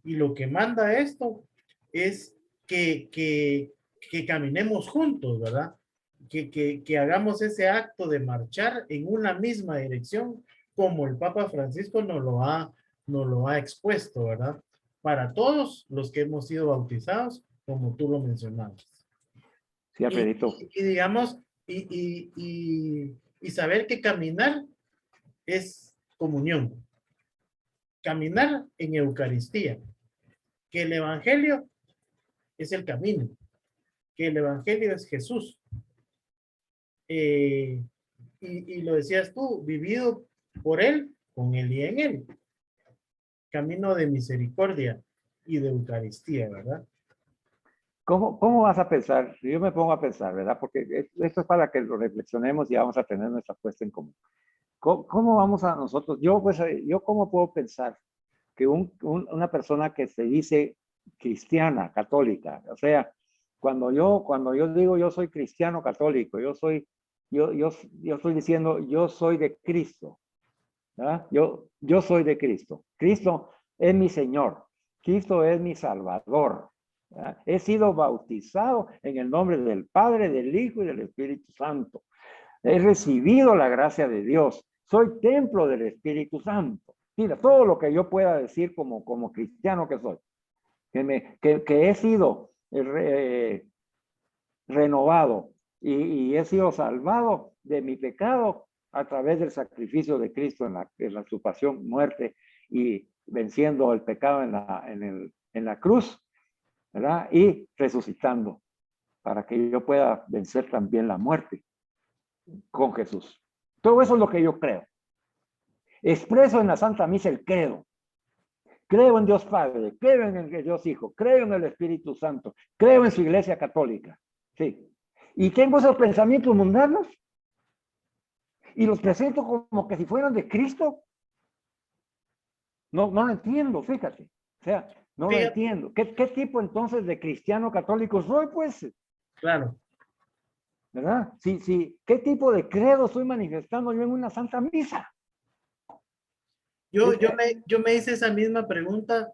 Y lo que manda esto es que caminemos juntos, ¿verdad? Que hagamos ese acto de marchar en una misma dirección, como el Papa Francisco nos lo ha expuesto, ¿verdad? Para todos los que hemos sido bautizados, como tú lo mencionabas. Sí, Alfredito. Y digamos, y saber que caminar es comunión. Caminar en Eucaristía. Que el Evangelio es el camino. Que el Evangelio es Jesús. Y lo decías tú, vivido por Él, con Él y en Él. Camino de misericordia y de Eucaristía, ¿verdad? ¿Cómo vas a pensar? Yo me pongo a pensar, ¿verdad? Porque esto es para que lo reflexionemos y vamos a tener nuestra puesta en común. ¿Cómo vamos a nosotros? Yo ¿cómo puedo pensar que una persona que se dice cristiana, católica, o sea, cuando yo digo yo soy cristiano católico, yo estoy diciendo yo soy de Cristo, ¿verdad? Yo soy de Cristo. Cristo es mi Señor. Cristo es mi Salvador. ¿Verdad? He sido bautizado en el nombre del Padre, del Hijo y del Espíritu Santo. He recibido la gracia de Dios. Soy templo del Espíritu Santo. Mira, todo lo que yo pueda decir como cristiano que soy. Que he sido renovado y he sido salvado de mi pecado a través del sacrificio de Cristo en su pasión, muerte y venciendo el pecado en la cruz, ¿verdad? Y resucitando para que yo pueda vencer también la muerte con Jesús. Todo eso es lo que yo creo. Expreso en la Santa Misa el credo. Creo en Dios Padre, creo en el Dios Hijo, creo en el Espíritu Santo, creo en su Iglesia Católica. Sí. Y tengo esos pensamientos mundanos y los presento como que si fueran de Cristo. No lo entiendo, fíjate. O sea, no lo entiendo. ¿Qué tipo entonces de cristiano católico soy, pues? Claro. ¿Verdad? Sí. ¿Qué tipo de credo estoy manifestando yo en una Santa Misa? Yo me hice esa misma pregunta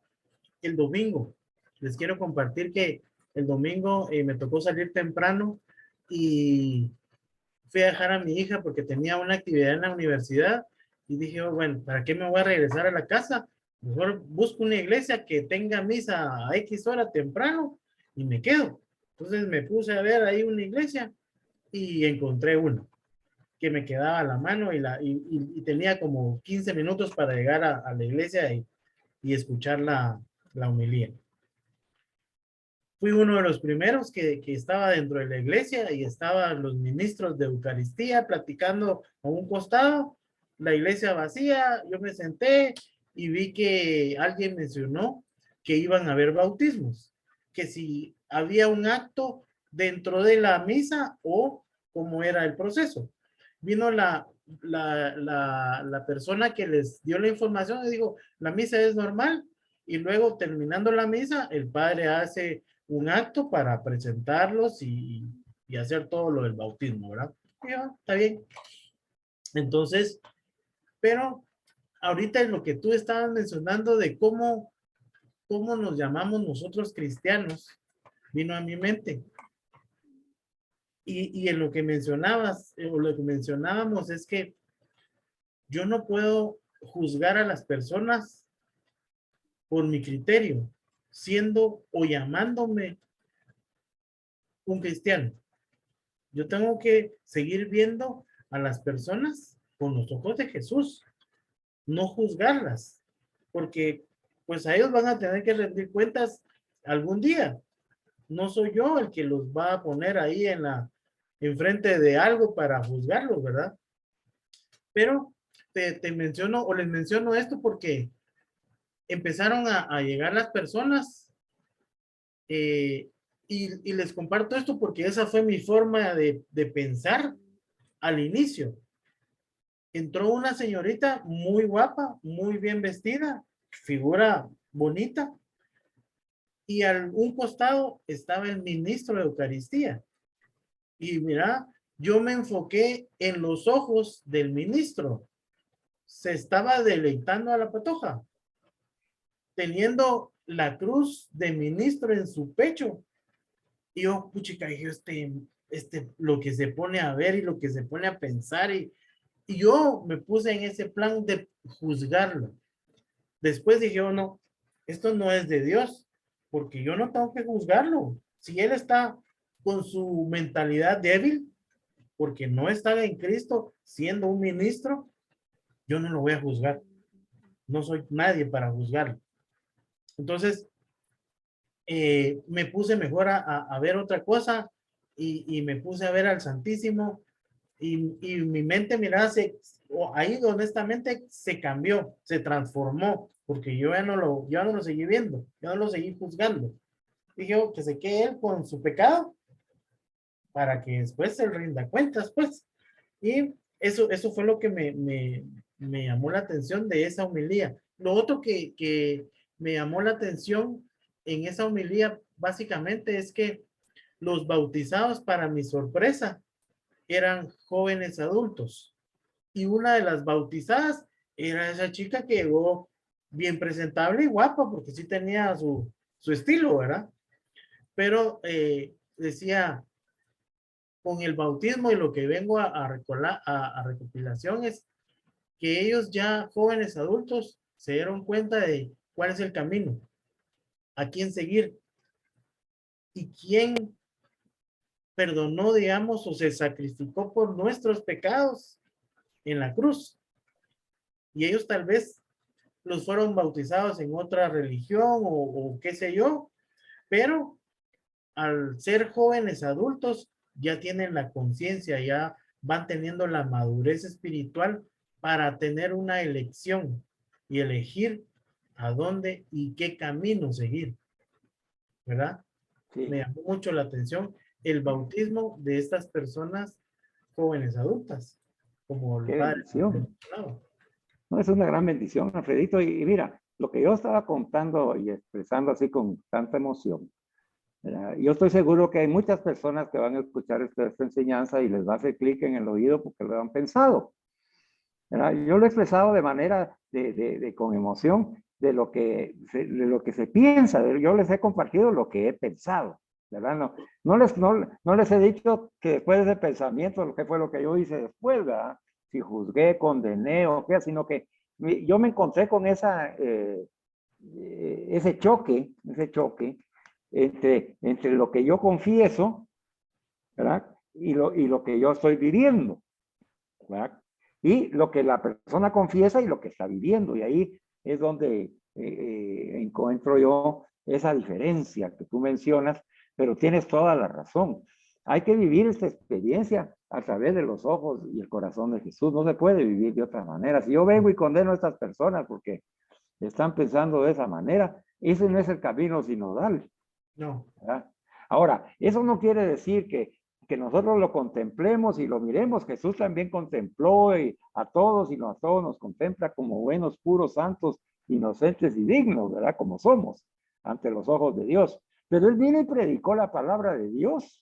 el domingo. Les quiero compartir que el domingo me tocó salir temprano y fui a dejar a mi hija porque tenía una actividad en la universidad y dije, oh, bueno, ¿para qué me voy a regresar a la casa? Mejor busco una iglesia que tenga misa a X hora temprano y me quedo. Entonces me puse a ver ahí una iglesia y encontré una que me quedaba a la mano y tenía como 15 minutos para llegar a la iglesia y escuchar la homilía. Fui uno de los primeros que estaba dentro de la iglesia y estaban los ministros de Eucaristía platicando a un costado, la iglesia vacía, yo me senté y vi que alguien mencionó que iban a haber bautismos, que si había un acto dentro de la misa o cómo era el proceso. Vino la persona que les dio la información y dijo, la misa es normal, y luego terminando la misa, el padre hace un acto para presentarlos y hacer todo lo del bautismo, ¿verdad? Y yo, está bien. Entonces, pero ahorita en lo que tú estabas mencionando de cómo nos llamamos nosotros cristianos, vino a mi mente. Y en lo que mencionabas, o lo que mencionábamos es que yo no puedo juzgar a las personas por mi criterio, siendo o llamándome un cristiano. Yo tengo que seguir viendo a las personas con los ojos de Jesús, no juzgarlas, porque pues a ellos van a tener que rendir cuentas algún día. No soy yo el que los va a poner ahí enfrente de algo para juzgarlos, ¿verdad? Pero te menciono o les menciono esto porque empezaron a llegar las personas y les comparto esto porque esa fue mi forma de pensar al inicio. Entró una señorita muy guapa, muy bien vestida, figura bonita, y al un costado estaba el ministro de Eucaristía. Y mira, yo me enfoqué en los ojos del ministro. Se estaba deleitando a la patoja, teniendo la cruz de ministro en su pecho. Y yo, puchica, dije, lo que se pone a ver y lo que se pone a pensar. Y yo me puse en ese plan de juzgarlo. Después dije, oh, no, esto no es de Dios, porque yo no tengo que juzgarlo. Si él está con su mentalidad débil, porque no está en Cristo, siendo un ministro, yo no lo voy a juzgar. No soy nadie para juzgarlo. Entonces, me puse mejor a ver otra cosa y me puse a ver al Santísimo y mi mente, mira, ahí honestamente se cambió, se transformó, porque yo ya no lo seguí viendo, ya no lo seguí juzgando. Dije, oh, que se quede él con su pecado para que después se rinda cuentas, pues. Y eso fue lo que me llamó la atención de esa homilía. Lo otro que me llamó la atención en esa homilía básicamente es que los bautizados, para mi sorpresa, eran jóvenes adultos. Y una de las bautizadas era esa chica que llegó bien presentable y guapa, porque sí tenía su estilo, ¿verdad? Pero decía, con el bautismo y lo que vengo a recopilación es que ellos ya jóvenes adultos se dieron cuenta de cuál es el camino, a quién seguir y quién perdonó, digamos, o se sacrificó por nuestros pecados en la cruz. Y ellos tal vez los fueron bautizados en otra religión o qué sé yo, pero al ser jóvenes adultos ya tienen la conciencia, ya van teniendo la madurez espiritual para tener una elección y elegir a dónde y qué camino seguir, ¿verdad? Sí. Me llamó mucho la atención el bautismo de estas personas jóvenes adultas, como el Qué padre. bendición. No, es una gran bendición, Alfredito. Y mira, lo que yo estaba contando y expresando así con tanta emoción, ¿verdad? Yo estoy seguro que hay muchas personas que van a escuchar esta enseñanza y les va a hacer clic en el oído porque lo han pensado, ¿verdad? Yo lo he expresado de manera con emoción de lo que se piensa. Yo les he compartido lo que he pensado, ¿verdad? No les he dicho que después de ese pensamiento, lo que fue lo que yo hice después, ¿verdad? Si juzgué, condené o qué, sino que yo me encontré con ese choque entre lo que yo confieso, ¿verdad? Y lo que yo estoy viviendo, ¿verdad? Y lo que la persona confiesa y lo que está viviendo. Y ahí es donde encuentro yo esa diferencia que tú mencionas, pero tienes toda la razón. Hay que vivir esta experiencia a través de los ojos y el corazón de Jesús. No se puede vivir de otra manera. Si yo vengo y condeno a estas personas porque están pensando de esa manera, ese no es el camino sinodal. No. ¿Verdad? Ahora, eso no quiere decir que nosotros lo contemplemos y lo miremos. Jesús también contempló a todos y a todos nos contempla como buenos, puros, santos, inocentes y dignos, ¿verdad? Como somos ante los ojos de Dios. Pero él vino y predicó la palabra de Dios,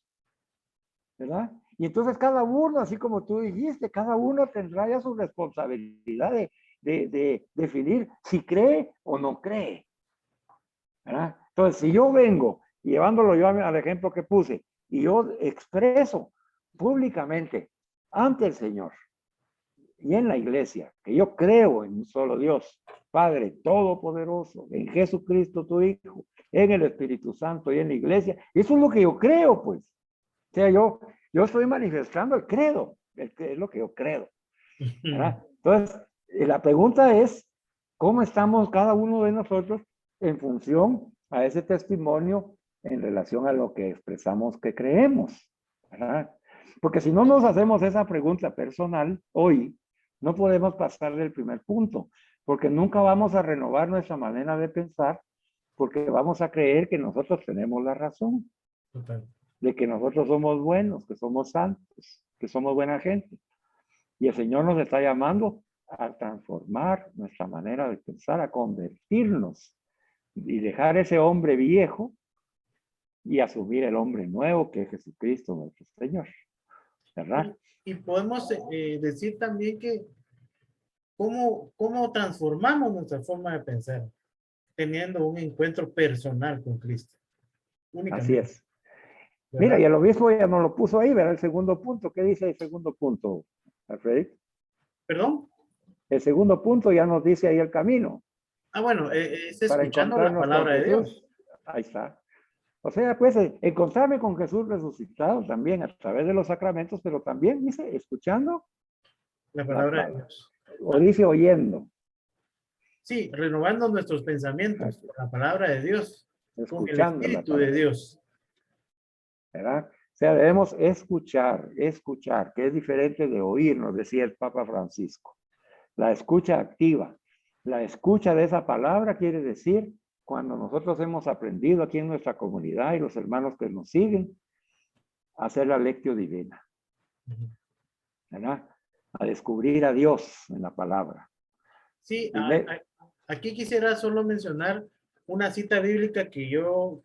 ¿verdad? Y entonces cada uno, así como tú dijiste, cada uno tendrá ya su responsabilidad de definir si cree o no cree, ¿verdad? Entonces, si yo vengo, llevándolo yo al ejemplo que puse, y yo expreso públicamente ante el Señor y en la iglesia que yo creo en un solo Dios, Padre Todopoderoso, en Jesucristo tu Hijo, en el Espíritu Santo y en la iglesia, eso es lo que yo creo, pues. O sea, yo estoy manifestando el credo, es lo que yo creo, ¿verdad? Entonces, la pregunta es, ¿cómo estamos cada uno de nosotros en función a ese testimonio en relación a lo que expresamos que creemos, ¿verdad? Porque si no nos hacemos esa pregunta personal hoy, No podemos pasar del primer punto, porque nunca vamos a renovar nuestra manera de pensar, porque vamos a creer que nosotros tenemos la razón, Total. de que nosotros somos buenos, que somos santos, que somos buena gente. Y el Señor nos está llamando a transformar nuestra manera de pensar, a convertirnos y dejar ese hombre viejo y asumir el hombre nuevo que es Jesucristo nuestro Señor. ¿Verdad? Y podemos decir también que cómo transformamos nuestra forma de pensar teniendo un encuentro personal con Cristo. Así es. ¿Verdad? Mira, y el obispo ya nos lo puso ahí, ¿verdad? El segundo punto. ¿Qué dice el segundo punto, Alfred? ¿Perdón? El segundo punto ya nos dice ahí el camino. Ah, bueno, es Para escuchando la encontrarnos con palabra de Jesús. Dios. Ahí está. O sea, pues encontrarme con Jesús resucitado también a través de los sacramentos, pero también dice escuchando La palabra de Dios. o dice oyendo. Sí, renovando nuestros pensamientos con la palabra de Dios, con el Escuchando la Espíritu palabra. de Dios. ¿Verdad? O sea, debemos escuchar, que es diferente de oír, nos decía el Papa Francisco. La escucha activa. La escucha de esa palabra quiere decir cuando nosotros hemos aprendido aquí en nuestra comunidad y los hermanos que nos siguen a hacer la lectio divina. ¿Verdad? A descubrir a Dios en la palabra. Sí, aquí quisiera solo mencionar una cita bíblica que yo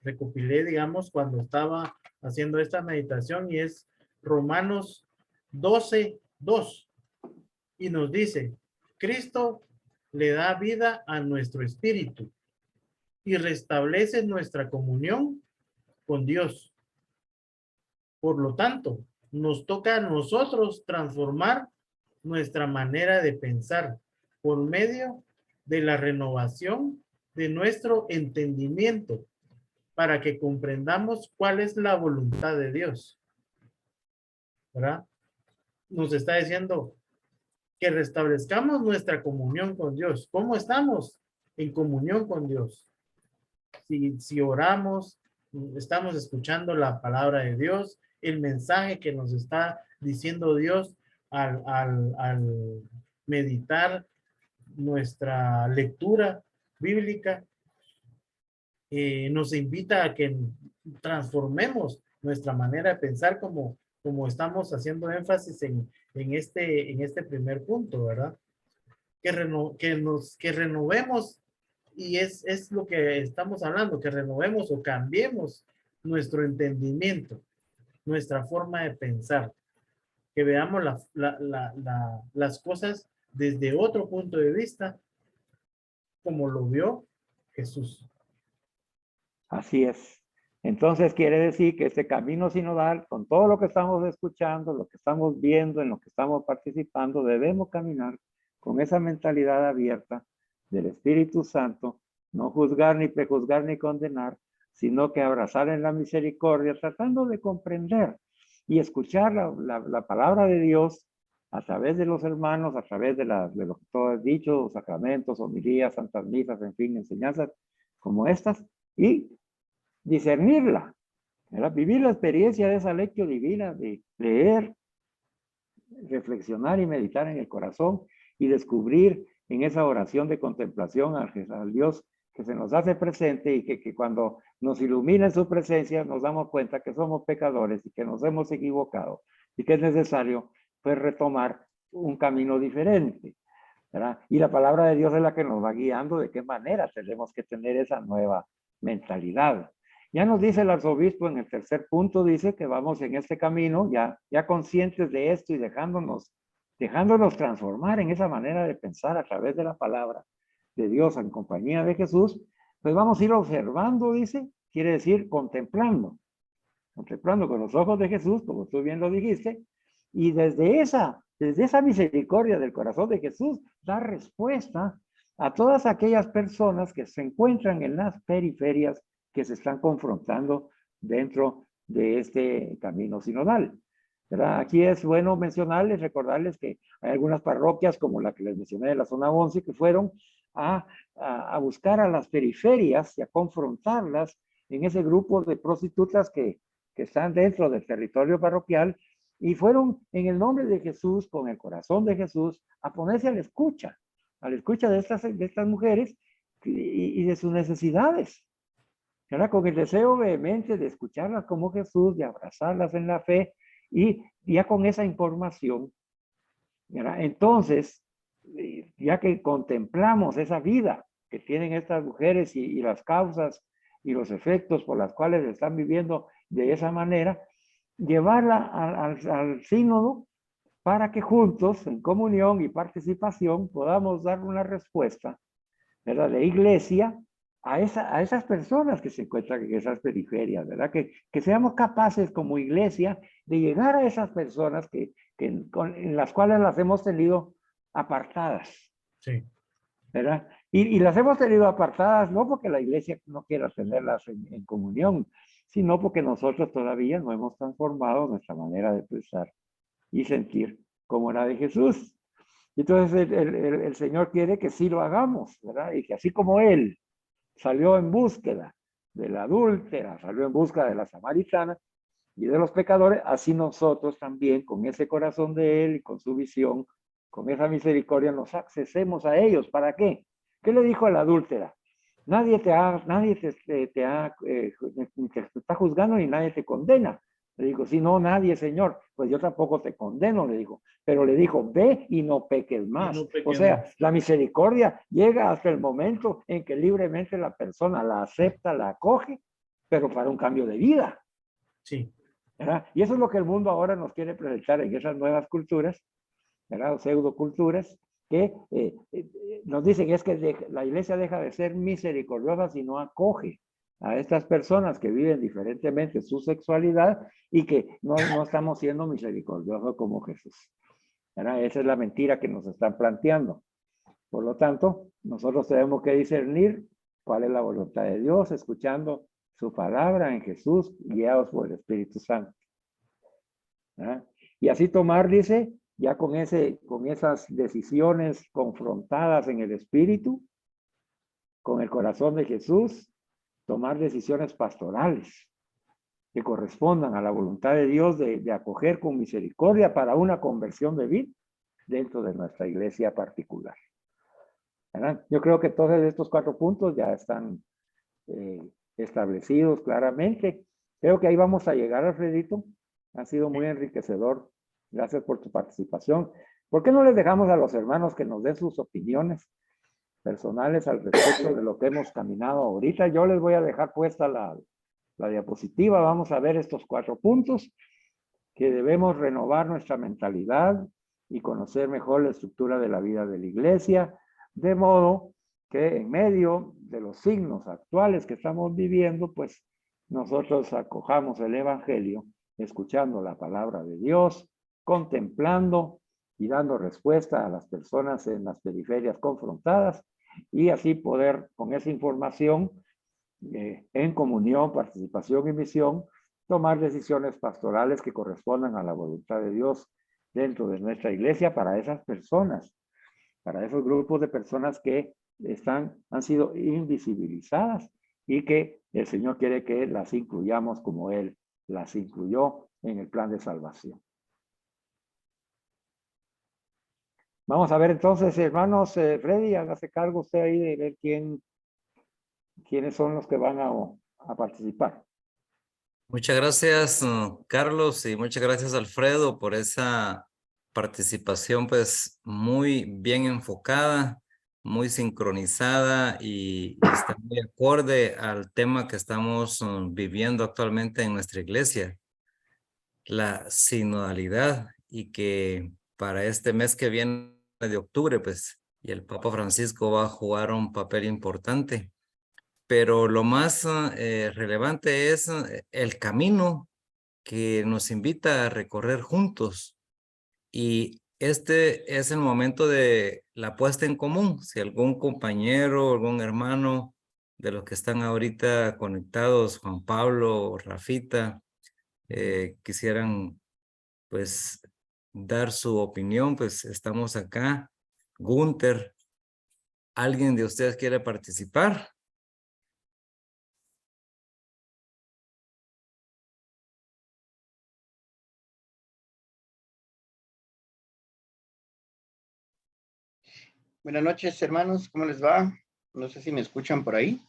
recopilé, digamos, cuando estaba haciendo esta meditación, y es Romanos 12:2. Y nos dice, Cristo le da vida a nuestro espíritu y restablece nuestra comunión con Dios. Por lo tanto, nos toca a nosotros transformar nuestra manera de pensar por medio de la renovación de nuestro entendimiento para que comprendamos cuál es la voluntad de Dios. ¿Verdad? Nos está diciendo que restablezcamos nuestra comunión con Dios. ¿Cómo estamos en comunión con Dios? Si oramos, estamos escuchando la palabra de Dios, el mensaje que nos está diciendo Dios al meditar nuestra lectura bíblica, nos invita a que transformemos nuestra manera de pensar como estamos haciendo énfasis en este primer punto, ¿verdad? Que renovemos, y es lo que estamos hablando, que renovemos o cambiemos nuestro entendimiento, nuestra forma de pensar, que veamos las cosas desde otro punto de vista, como lo vio Jesús. Así es. Entonces quiere decir que este camino sinodal, con todo lo que estamos escuchando, lo que estamos viendo, en lo que estamos participando, debemos caminar con esa mentalidad abierta del Espíritu Santo, no juzgar, ni prejuzgar, ni condenar, sino que abrazar en la misericordia, tratando de comprender y escuchar la palabra de Dios a través de los hermanos, a través de lo que todo es dicho, sacramentos, homilías, santas misas, en fin, enseñanzas como estas, y discernirla, ¿verdad? Vivir la experiencia de esa lectio divina, de leer, reflexionar y meditar en el corazón y descubrir en esa oración de contemplación al Dios que se nos hace presente, y que cuando nos ilumina en su presencia nos damos cuenta que somos pecadores y que nos hemos equivocado y que es necesario pues retomar un camino diferente, ¿verdad? Y la palabra de Dios es la que nos va guiando de qué manera tenemos que tener esa nueva mentalidad. Ya nos dice el arzobispo en el tercer punto, dice que vamos en este camino ya conscientes de esto y dejándonos transformar en esa manera de pensar a través de la palabra de Dios en compañía de Jesús, pues vamos a ir observando, dice, quiere decir contemplando con los ojos de Jesús, como tú bien lo dijiste, y desde esa misericordia del corazón de Jesús, da respuesta a todas aquellas personas que se encuentran en las periferias, que se están confrontando dentro de este camino sinodal. ¿Verdad? Aquí es bueno mencionarles, recordarles que hay algunas parroquias como la que les mencioné de la zona 11 que fueron a buscar a las periferias y a confrontarlas en ese grupo de prostitutas que están dentro del territorio parroquial, y fueron en el nombre de Jesús, con el corazón de Jesús, a ponerse a la escucha de estas mujeres y de sus necesidades. ¿Verdad? Con el deseo vehemente de escucharlas como Jesús, de abrazarlas en la fe y ya con esa información, ¿verdad? Entonces, ya que contemplamos esa vida que tienen estas mujeres y las causas y los efectos por las cuales están viviendo de esa manera, llevarla al sínodo para que juntos, en comunión y participación, podamos dar una respuesta, ¿verdad?, de iglesia a esas personas que se encuentran en esas periferias, ¿verdad? Que seamos capaces como iglesia de llegar a esas personas en las cuales las hemos tenido apartadas. Sí. ¿Verdad? Y las hemos tenido apartadas no porque la iglesia no quiera tenerlas en comunión, sino porque nosotros todavía no hemos transformado nuestra manera de pensar y sentir como la de Jesús. Entonces el Señor quiere que sí lo hagamos, ¿verdad? Y que así como Él salió en búsqueda de la adúltera, salió en busca de la samaritana y de los pecadores, así nosotros también, con ese corazón de Él y con su visión, con esa misericordia, nos accesemos a ellos. ¿Para qué? ¿Qué le dijo a la adúltera? Nadie te está juzgando ni nadie te condena. Le dijo, sí, no, nadie, Señor. Pues yo tampoco te condeno, le dijo. Pero le dijo, ve y no peques más. No peques o sea, más. la misericordia llega hasta el momento en que libremente la persona la acepta, la acoge, pero para un cambio de vida. Sí. ¿Verdad? Y eso es lo que el mundo ahora nos quiere presentar en esas nuevas culturas, ¿verdad? O pseudoculturas, que nos dicen es que la iglesia deja de ser misericordiosa si no acoge a estas personas que viven diferentemente su sexualidad y que no estamos siendo misericordiosos como Jesús. ¿Verdad? Esa es la mentira que nos están planteando. Por lo tanto, nosotros tenemos que discernir cuál es la voluntad de Dios, escuchando su palabra en Jesús, guiados por el Espíritu Santo. ¿Verdad? Y así tomar, dice, ya con esas decisiones confrontadas en el Espíritu, con el corazón de Jesús, tomar decisiones pastorales que correspondan a la voluntad de Dios de acoger con misericordia para una conversión de vida dentro de nuestra iglesia particular. ¿Verdad? Yo creo que todos estos 4 puntos ya están establecidos claramente. Creo que ahí vamos a llegar, Alfredito. Ha sido muy enriquecedor. Gracias por tu participación. ¿Por qué no les dejamos a los hermanos que nos den sus opiniones personales al respecto de lo que hemos caminado ahorita? Yo les voy a dejar puesta la diapositiva. Vamos a ver estos 4 puntos que debemos renovar nuestra mentalidad y conocer mejor la estructura de la vida de la iglesia, de modo que en medio de los signos actuales que estamos viviendo, pues nosotros acojamos el evangelio, escuchando la palabra de Dios, contemplando y dando respuesta a las personas en las periferias confrontadas y así poder con esa información en comunión, participación y misión, tomar decisiones pastorales que correspondan a la voluntad de Dios dentro de nuestra iglesia para esas personas, para esos grupos de personas que han sido invisibilizadas y que el Señor quiere que las incluyamos como Él las incluyó en el plan de salvación. Vamos a ver entonces, hermanos, Freddy, hágase cargo usted ahí de ver quiénes son los que van a participar. Muchas gracias, Carlos, y muchas gracias, Alfredo, por esa participación, pues, muy bien enfocada, muy sincronizada y está muy acorde al tema que estamos viviendo actualmente en nuestra iglesia, la sinodalidad, y que para este mes que viene de octubre, pues, y el Papa Francisco va a jugar un papel importante. Pero lo más relevante es el camino que nos invita a recorrer juntos. Y este es el momento de la puesta en común. Si algún compañero, algún hermano de los que están ahorita conectados, Juan Pablo, Rafita, quisieran pues dar su opinión, pues estamos acá. Gunther, ¿alguien de ustedes quiere participar? Buenas noches, hermanos. ¿Cómo les va? No sé si me escuchan por ahí.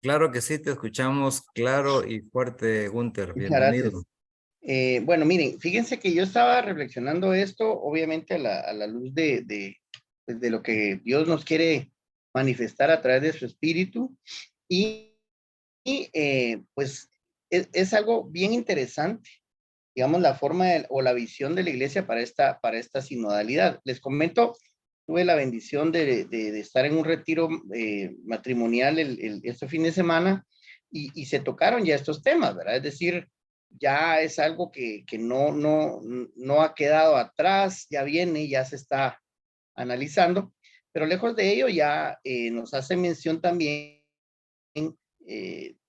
Claro que sí, te escuchamos claro y fuerte, Gunther. Muchas Bienvenido. gracias. Bueno, miren, fíjense que yo estaba reflexionando esto, obviamente a la luz pues, de lo que Dios nos quiere manifestar a través de su espíritu. Pues es algo bien interesante, digamos, la forma o la visión de la iglesia para esta sinodalidad. Les comento, tuve la bendición de estar en un retiro matrimonial este fin de semana y se tocaron ya estos temas, ¿verdad? Es decir, ya es algo que no ha quedado atrás, ya viene, ya se está analizando, pero lejos de ello ya nos hace mención también,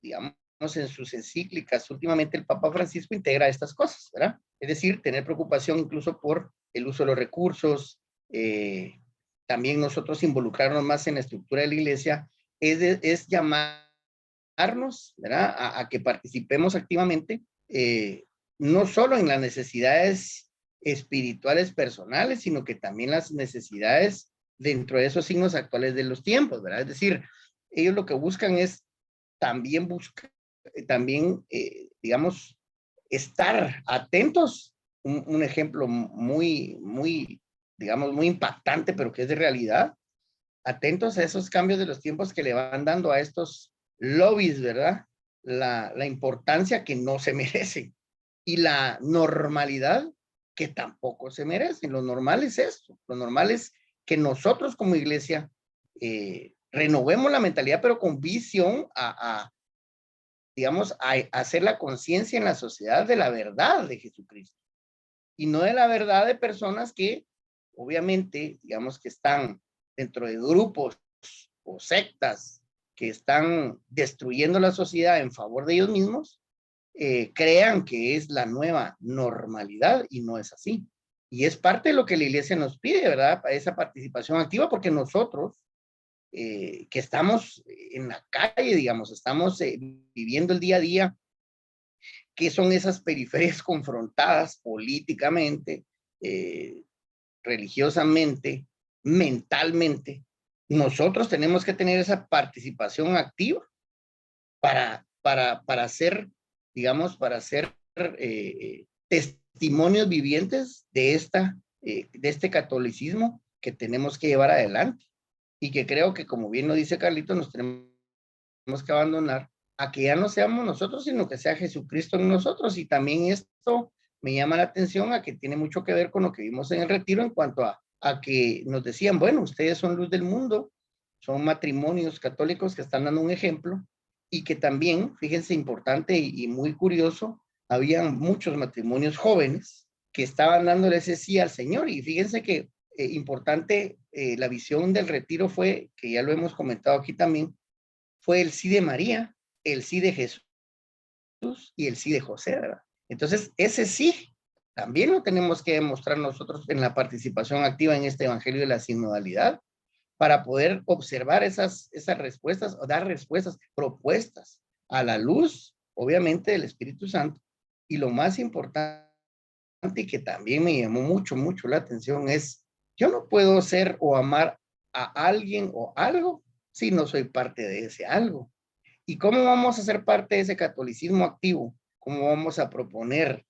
digamos, en sus encíclicas, últimamente el Papa Francisco integra estas cosas, ¿verdad? Es decir, tener preocupación incluso por el uso de los recursos, también nosotros involucrarnos más en la estructura de la iglesia, es llamarnos, ¿verdad? A que participemos activamente, no solo en las necesidades espirituales personales, sino que también las necesidades dentro de esos signos actuales de los tiempos, ¿verdad? Es decir, ellos lo que buscan es también digamos, estar atentos. Un ejemplo digamos, muy impactante, pero que es de realidad. Atentos a esos cambios de los tiempos que le van dando a estos lobbies, ¿verdad? La importancia que no se merecen y la normalidad que tampoco se merecen. Lo normal es esto. Lo normal es que nosotros como iglesia renovemos la mentalidad, pero con visión digamos, a hacer la conciencia en la sociedad de la verdad de Jesucristo y no de la verdad de personas que obviamente, digamos, que están dentro de grupos o sectas que están destruyendo la sociedad en favor de ellos mismos, crean que es la nueva normalidad y no es así. Y es parte de lo que la iglesia nos pide, ¿verdad? Esa participación activa, porque nosotros que estamos en la calle, digamos, estamos viviendo el día a día, que son esas periferias confrontadas políticamente, religiosamente, mentalmente. Nosotros tenemos que tener esa participación activa para ser, digamos, para ser testimonios vivientes de este catolicismo que tenemos que llevar adelante y que creo que, como bien lo dice Carlito, nos tenemos que abandonar a que ya no seamos nosotros, sino que sea Jesucristo en nosotros. Y también esto me llama la atención a que tiene mucho que ver con lo que vimos en el retiro en cuanto a que nos decían, bueno, ustedes son luz del mundo, son matrimonios católicos que están dando un ejemplo y que también, fíjense, importante y muy curioso, habían muchos matrimonios jóvenes que estaban dándole ese sí al Señor. Y fíjense que importante, la visión del retiro fue, que ya lo hemos comentado aquí también, fue el sí de María, el sí de Jesús y el sí de José, ¿verdad? Entonces, ese sí también lo tenemos que demostrar nosotros en la participación activa en este evangelio de la sinodalidad para poder observar esas respuestas o dar respuestas, propuestas a la luz, obviamente, del Espíritu Santo. Y lo más importante y que también me llamó mucho, mucho la atención es, yo no puedo ser o amar a alguien o algo si no soy parte de ese algo. ¿Y cómo vamos a ser parte de ese catolicismo activo? ¿Cómo vamos a proponer,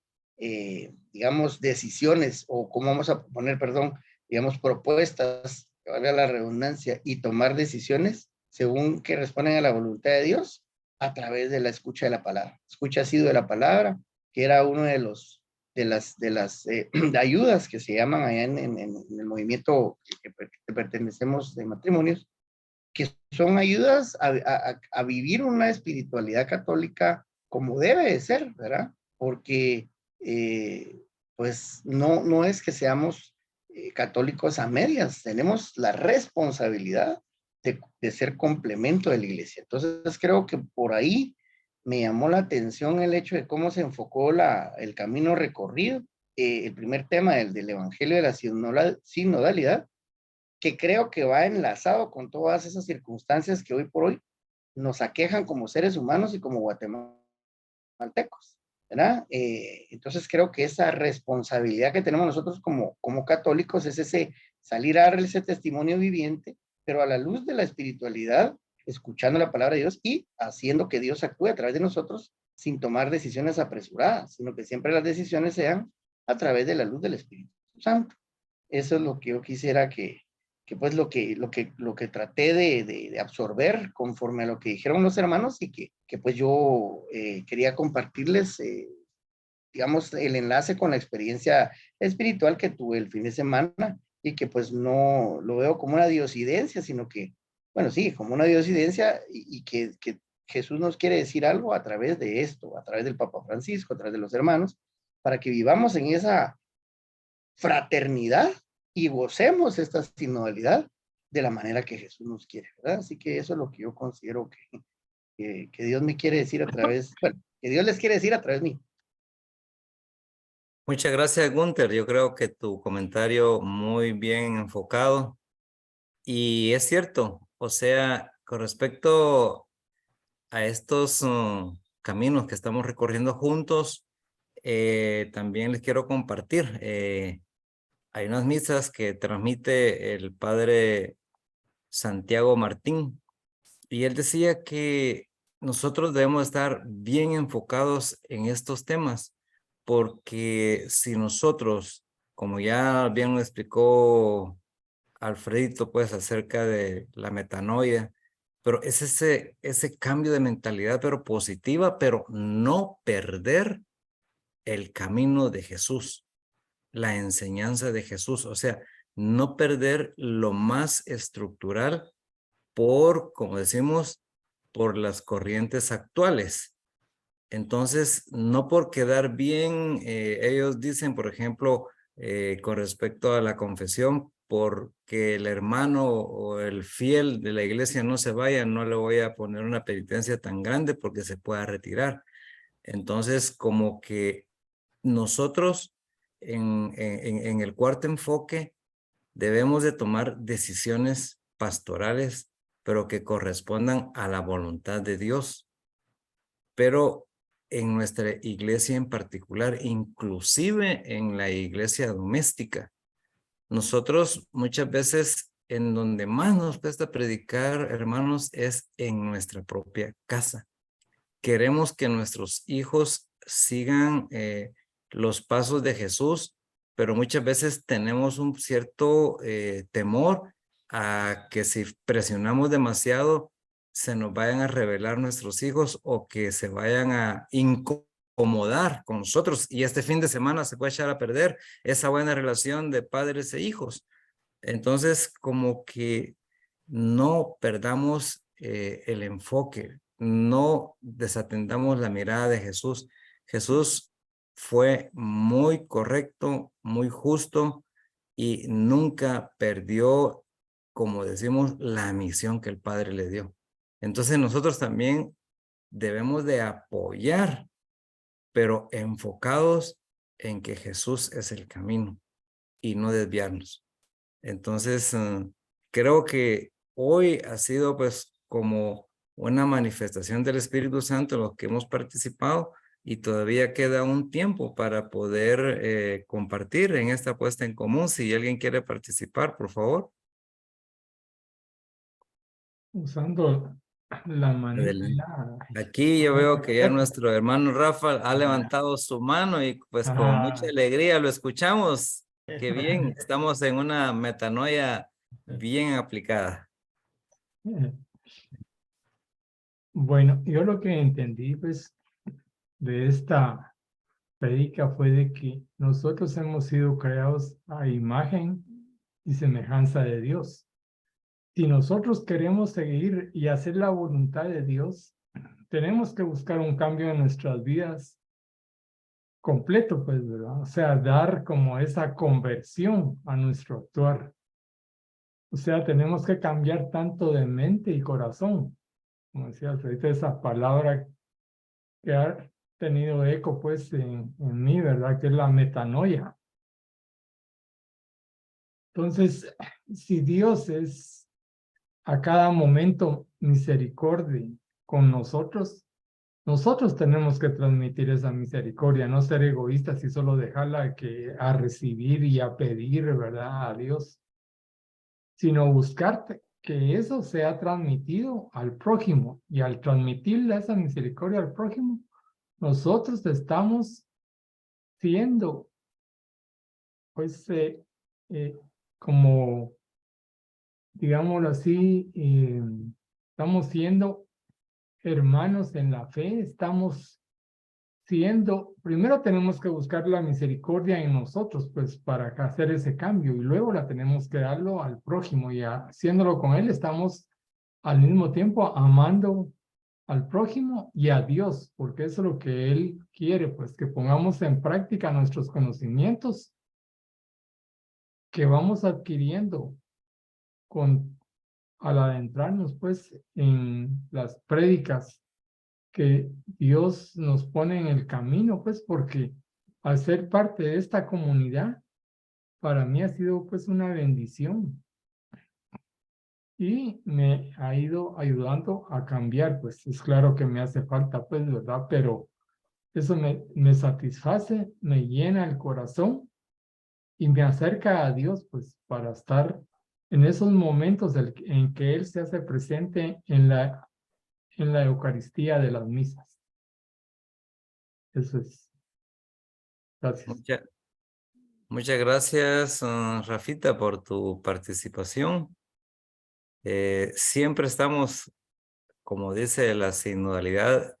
digamos, decisiones o cómo vamos a proponer, perdón, digamos, propuestas, que valga la redundancia, y tomar decisiones según que responden a la voluntad de Dios a través de la escucha de la palabra? Escucha asiduo de la palabra, que era uno de las de ayudas que se llaman allá en el movimiento que pertenecemos de matrimonios, que son ayudas a vivir una espiritualidad católica como debe de ser, ¿verdad? Porque pues no es que seamos católicos a medias, tenemos la responsabilidad de ser complemento de la iglesia. Entonces creo que por ahí me llamó la atención el hecho de cómo se enfocó el camino recorrido, el primer tema del Evangelio de la sinodalidad, que creo que va enlazado con todas esas circunstancias que hoy por hoy nos aquejan como seres humanos y como guatemaltecos, ¿verdad? Entonces creo que esa responsabilidad que tenemos nosotros como católicos es ese salir a dar ese testimonio viviente pero a la luz de la espiritualidad, escuchando la palabra de Dios y haciendo que Dios actúe a través de nosotros sin tomar decisiones apresuradas, sino que siempre las decisiones sean a través de la luz del Espíritu Santo. Eso es lo que yo quisiera que pues lo que traté de absorber conforme a lo que dijeron los hermanos y que pues yo quería compartirles, digamos, el enlace con la experiencia espiritual que tuve el fin de semana y que pues no lo veo como una diosidencia, sino que, bueno, sí, como una diosidencia y que Jesús nos quiere decir algo a través de esto, a través del Papa Francisco, a través de los hermanos, para que vivamos en esa fraternidad y gocemos esta sinodalidad de la manera que Jesús nos quiere, ¿verdad? Así que eso es lo que yo considero que Dios me quiere decir a través, bueno, que Dios les quiere decir a través de mí. Muchas gracias, Gunther. Yo creo que tu comentario muy bien enfocado. Y es cierto, o sea, con respecto a estos caminos que estamos recorriendo juntos, también les quiero compartir. Hay unas misas que transmite el padre Santiago Martín y él decía que nosotros debemos estar bien enfocados en estos temas porque si nosotros, como ya bien lo explicó Alfredito, pues acerca de la metanoia, pero es ese cambio de mentalidad, pero positiva, pero no perder el camino de Jesús, la enseñanza de Jesús, o sea, no perder lo más estructural por, como decimos, por las corrientes actuales. Entonces, no por quedar bien, ellos dicen, por ejemplo, con respecto a la confesión, porque el hermano o el fiel de la iglesia no se vaya, no le voy a poner una penitencia tan grande porque se pueda retirar. Entonces, como que nosotros en el cuarto enfoque debemos de tomar decisiones pastorales, pero que correspondan a la voluntad de Dios. Pero en nuestra iglesia en particular, inclusive en la iglesia doméstica, nosotros muchas veces en donde más nos cuesta predicar, hermanos, es en nuestra propia casa. Queremos que nuestros hijos sigan los pasos de Jesús, pero muchas veces tenemos un cierto temor a que si presionamos demasiado, se nos vayan a rebelar nuestros hijos o que se vayan a incomodar con nosotros. Y este fin de semana se puede echar a perder esa buena relación de padres e hijos. Entonces, como que no perdamos el enfoque, no desatendamos la mirada de Jesús. Jesús fue muy correcto, muy justo y nunca perdió, como decimos, la misión que el Padre le dio. Entonces nosotros también debemos de apoyar, pero enfocados en que Jesús es el camino y no desviarnos. Entonces, creo que hoy ha sido pues como una manifestación del Espíritu Santo en lo que hemos participado y todavía queda un tiempo para poder compartir en esta puesta en común. Si alguien quiere participar, por favor. Usando la manera. Aquí yo veo que ya nuestro hermano Rafa ha levantado su mano y pues con mucha alegría lo escuchamos. Qué bien, estamos en una metanoia bien aplicada. Bueno, yo lo que entendí pues de esta predica fue de que nosotros hemos sido creados a imagen y semejanza de Dios. Si nosotros queremos seguir y hacer la voluntad de Dios, tenemos que buscar un cambio en nuestras vidas completo, pues, ¿verdad? O sea, dar como esa conversión a nuestro actuar. O sea, tenemos que cambiar tanto de mente y corazón. Como decía Alfredito, esa palabra que ha tenido eco, pues, en mí, ¿verdad? Que es la metanoia. Entonces, si Dios es a cada momento misericordia con nosotros, nosotros tenemos que transmitir esa misericordia, no ser egoístas y solo dejarla a recibir y a pedir, ¿verdad? A Dios, sino buscarte que eso sea transmitido al prójimo, y al transmitirle esa misericordia al prójimo, nosotros estamos siendo, pues, como, digámoslo así, estamos siendo hermanos en la fe, estamos siendo, primero tenemos que buscar la misericordia en nosotros, pues para hacer ese cambio, y luego la tenemos que darlo al prójimo, y haciéndolo con él estamos al mismo tiempo amando al prójimo y a Dios, porque eso es lo que él quiere, pues que pongamos en práctica nuestros conocimientos que vamos adquiriendo con, al adentrarnos pues en las prédicas que Dios nos pone en el camino, pues porque al ser parte de esta comunidad, para mí ha sido pues una bendición y me ha ido ayudando a cambiar, pues es claro que me hace falta, pues, ¿verdad? Pero eso me satisface, me llena el corazón y me acerca a Dios, pues, para estar en esos momentos en que Él se hace presente en la Eucaristía de las misas. Eso es. Gracias. Muchas gracias, Rafita, por tu participación. Siempre estamos, como dice la sinodalidad,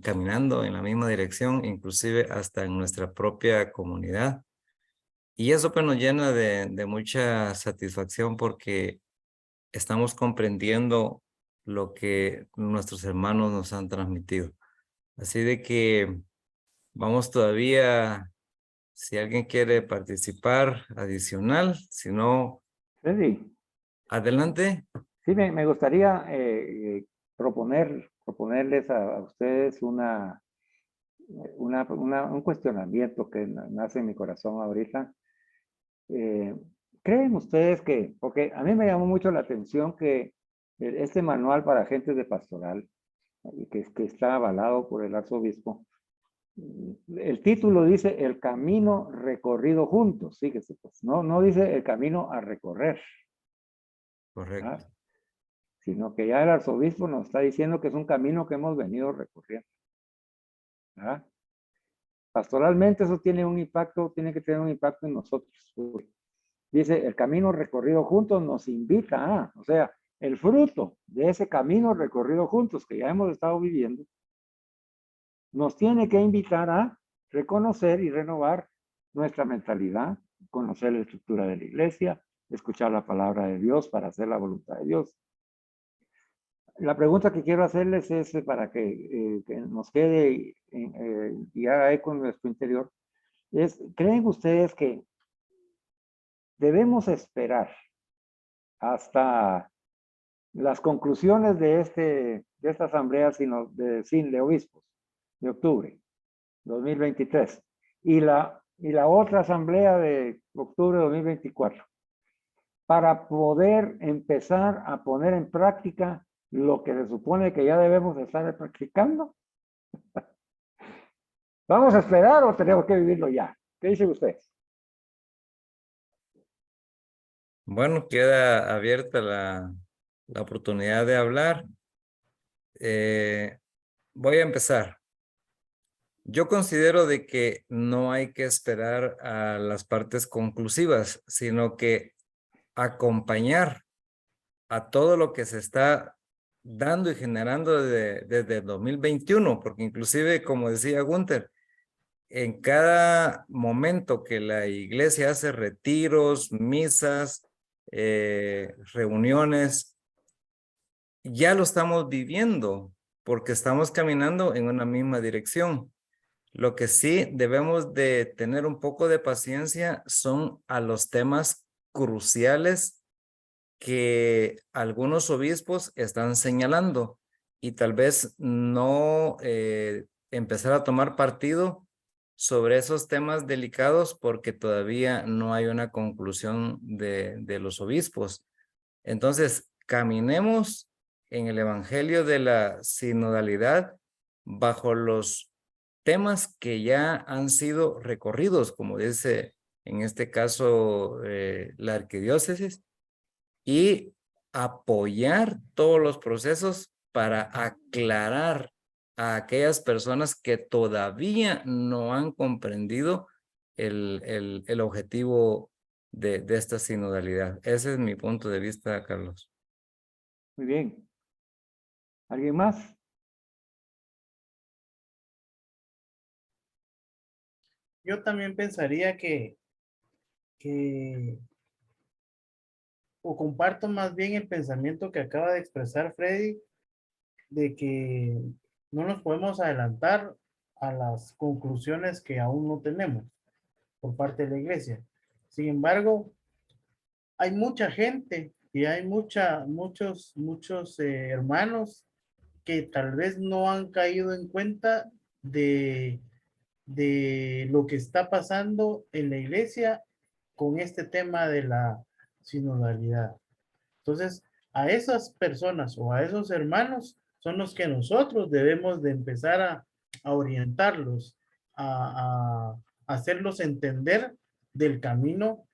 caminando en la misma dirección, inclusive hasta en nuestra propia comunidad. Y eso pues nos llena de mucha satisfacción porque estamos comprendiendo lo que nuestros hermanos nos han transmitido. Así de que vamos todavía, si alguien quiere participar adicional, si no, Freddy, adelante. sí, me gustaría proponerles a ustedes un cuestionamiento que nace en mi corazón ahorita. ¿Creen ustedes que, porque a mí me llamó mucho la atención que este manual para agentes de pastoral, y que está avalado por el arzobispo, el título dice el camino recorrido juntos, fíjese, pues, no dice el camino a recorrer, Correcto. ¿verdad? Sino que ya el arzobispo nos está diciendo que es un camino que hemos venido recorriendo, ¿verdad? Pastoralmente eso tiene un impacto, tiene que tener un impacto en nosotros. Dice, el camino recorrido juntos nos invita a, o sea, el fruto de ese camino recorrido juntos que ya hemos estado viviendo, nos tiene que invitar a reconocer y renovar nuestra mentalidad, conocer la estructura de la iglesia, escuchar la palabra de Dios para hacer la voluntad de Dios. La pregunta que quiero hacerles es para que nos quede y haga eco en nuestro interior, es, ¿creen ustedes que debemos esperar hasta las conclusiones de esta asamblea de obispos de octubre 2023 y la otra asamblea de octubre de 2024 para poder empezar a poner en práctica lo que se supone que ya debemos estar practicando? ¿Vamos a esperar o tenemos que vivirlo ya? ¿Qué dice usted? Bueno, queda abierta la oportunidad de hablar. Voy a empezar. Yo considero de que no hay que esperar a las partes conclusivas, sino que acompañar a todo lo que se está dando y generando desde el 2021, porque inclusive, como decía Gunther, en cada momento que la iglesia hace retiros, misas, reuniones, ya lo estamos viviendo, porque estamos caminando en una misma dirección. Lo que sí debemos de tener un poco de paciencia son a los temas cruciales que algunos obispos están señalando y tal vez no empezar a tomar partido sobre esos temas delicados porque todavía no hay una conclusión de los obispos. Entonces, caminemos en el evangelio de la sinodalidad bajo los temas que ya han sido recorridos, como dice en este caso la arquidiócesis, y apoyar todos los procesos para aclarar a aquellas personas que todavía no han comprendido el objetivo de esta sinodalidad. Ese es mi punto de vista, Carlos. Muy bien. ¿Alguien más? Yo también pensaría o comparto más bien el pensamiento que acaba de expresar Freddy, de que no nos podemos adelantar a las conclusiones que aún no tenemos por parte de la iglesia. Sin embargo, hay mucha gente y hay muchos hermanos que tal vez no han caído en cuenta de lo que está pasando en la iglesia con este tema de la sinodalidad. Entonces, a esas personas o a esos hermanos son los que nosotros debemos de empezar a orientarlos, a hacerlos entender del camino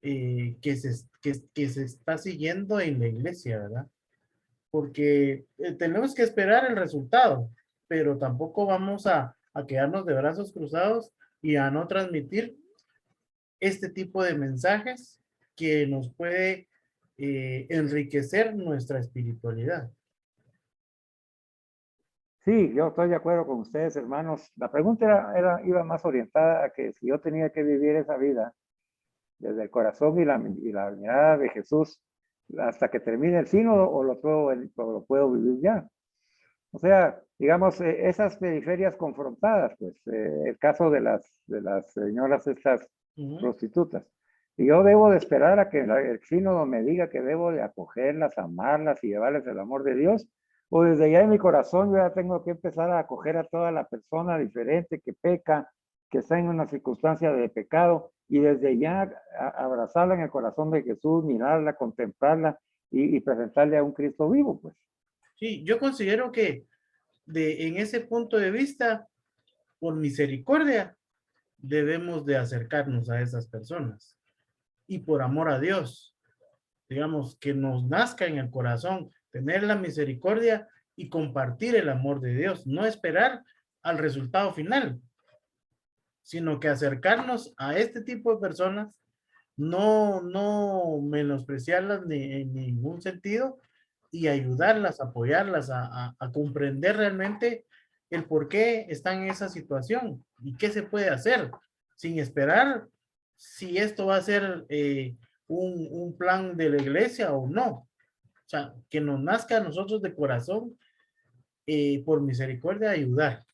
que se está siguiendo en la iglesia, ¿verdad? Porque tenemos que esperar el resultado, pero tampoco vamos a quedarnos de brazos cruzados y a no transmitir este tipo de mensajes que nos puede enriquecer nuestra espiritualidad. Sí, yo estoy de acuerdo con ustedes, hermanos. La pregunta iba más orientada a que si yo tenía que vivir esa vida desde el corazón y la mirada de Jesús hasta que termine el sínodo o lo puedo vivir ya. O sea, digamos, esas periferias confrontadas, pues, el caso de las señoras estas prostitutas. Y yo debo de esperar a que el sínodo me diga que debo de acogerlas, amarlas y llevarles el amor de Dios, o desde ya en mi corazón yo ya tengo que empezar a acoger a toda la persona diferente que peca, que está en una circunstancia de pecado, y desde ya abrazarla en el corazón de Jesús, mirarla, contemplarla y presentarle a un Cristo vivo, pues. Sí, yo considero que en ese punto de vista, por misericordia, debemos de acercarnos a esas personas. Y por amor a Dios, digamos, que nos nazca en el corazón, tener la misericordia y compartir el amor de Dios, no esperar al resultado final, sino que acercarnos a este tipo de personas, no menospreciarlas en ningún sentido y ayudarlas, apoyarlas a comprender realmente el por qué están en esa situación y qué se puede hacer sin esperar si esto va a ser un plan de la iglesia o no. O sea, que nos nazca a nosotros de corazón, por misericordia, ayudar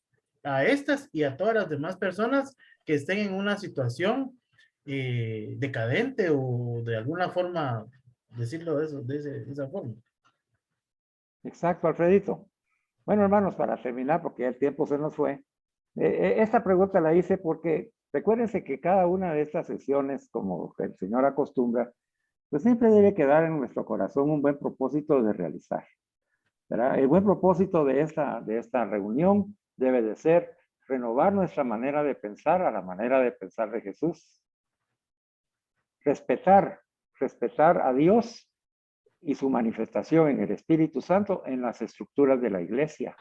a estas y a todas las demás personas que estén en una situación decadente o de alguna forma, decirlo de esa forma. Exacto, Alfredito. Bueno, hermanos, para terminar, porque ya el tiempo se nos fue, esta pregunta la hice porque recuérdense que cada una de estas sesiones, como el Señor acostumbra, pues siempre debe quedar en nuestro corazón un buen propósito de realizar, ¿verdad? El buen propósito de esta reunión debe de ser renovar nuestra manera de pensar a la manera de pensar de Jesús. Respetar a Dios y su manifestación en el Espíritu Santo en las estructuras de la iglesia.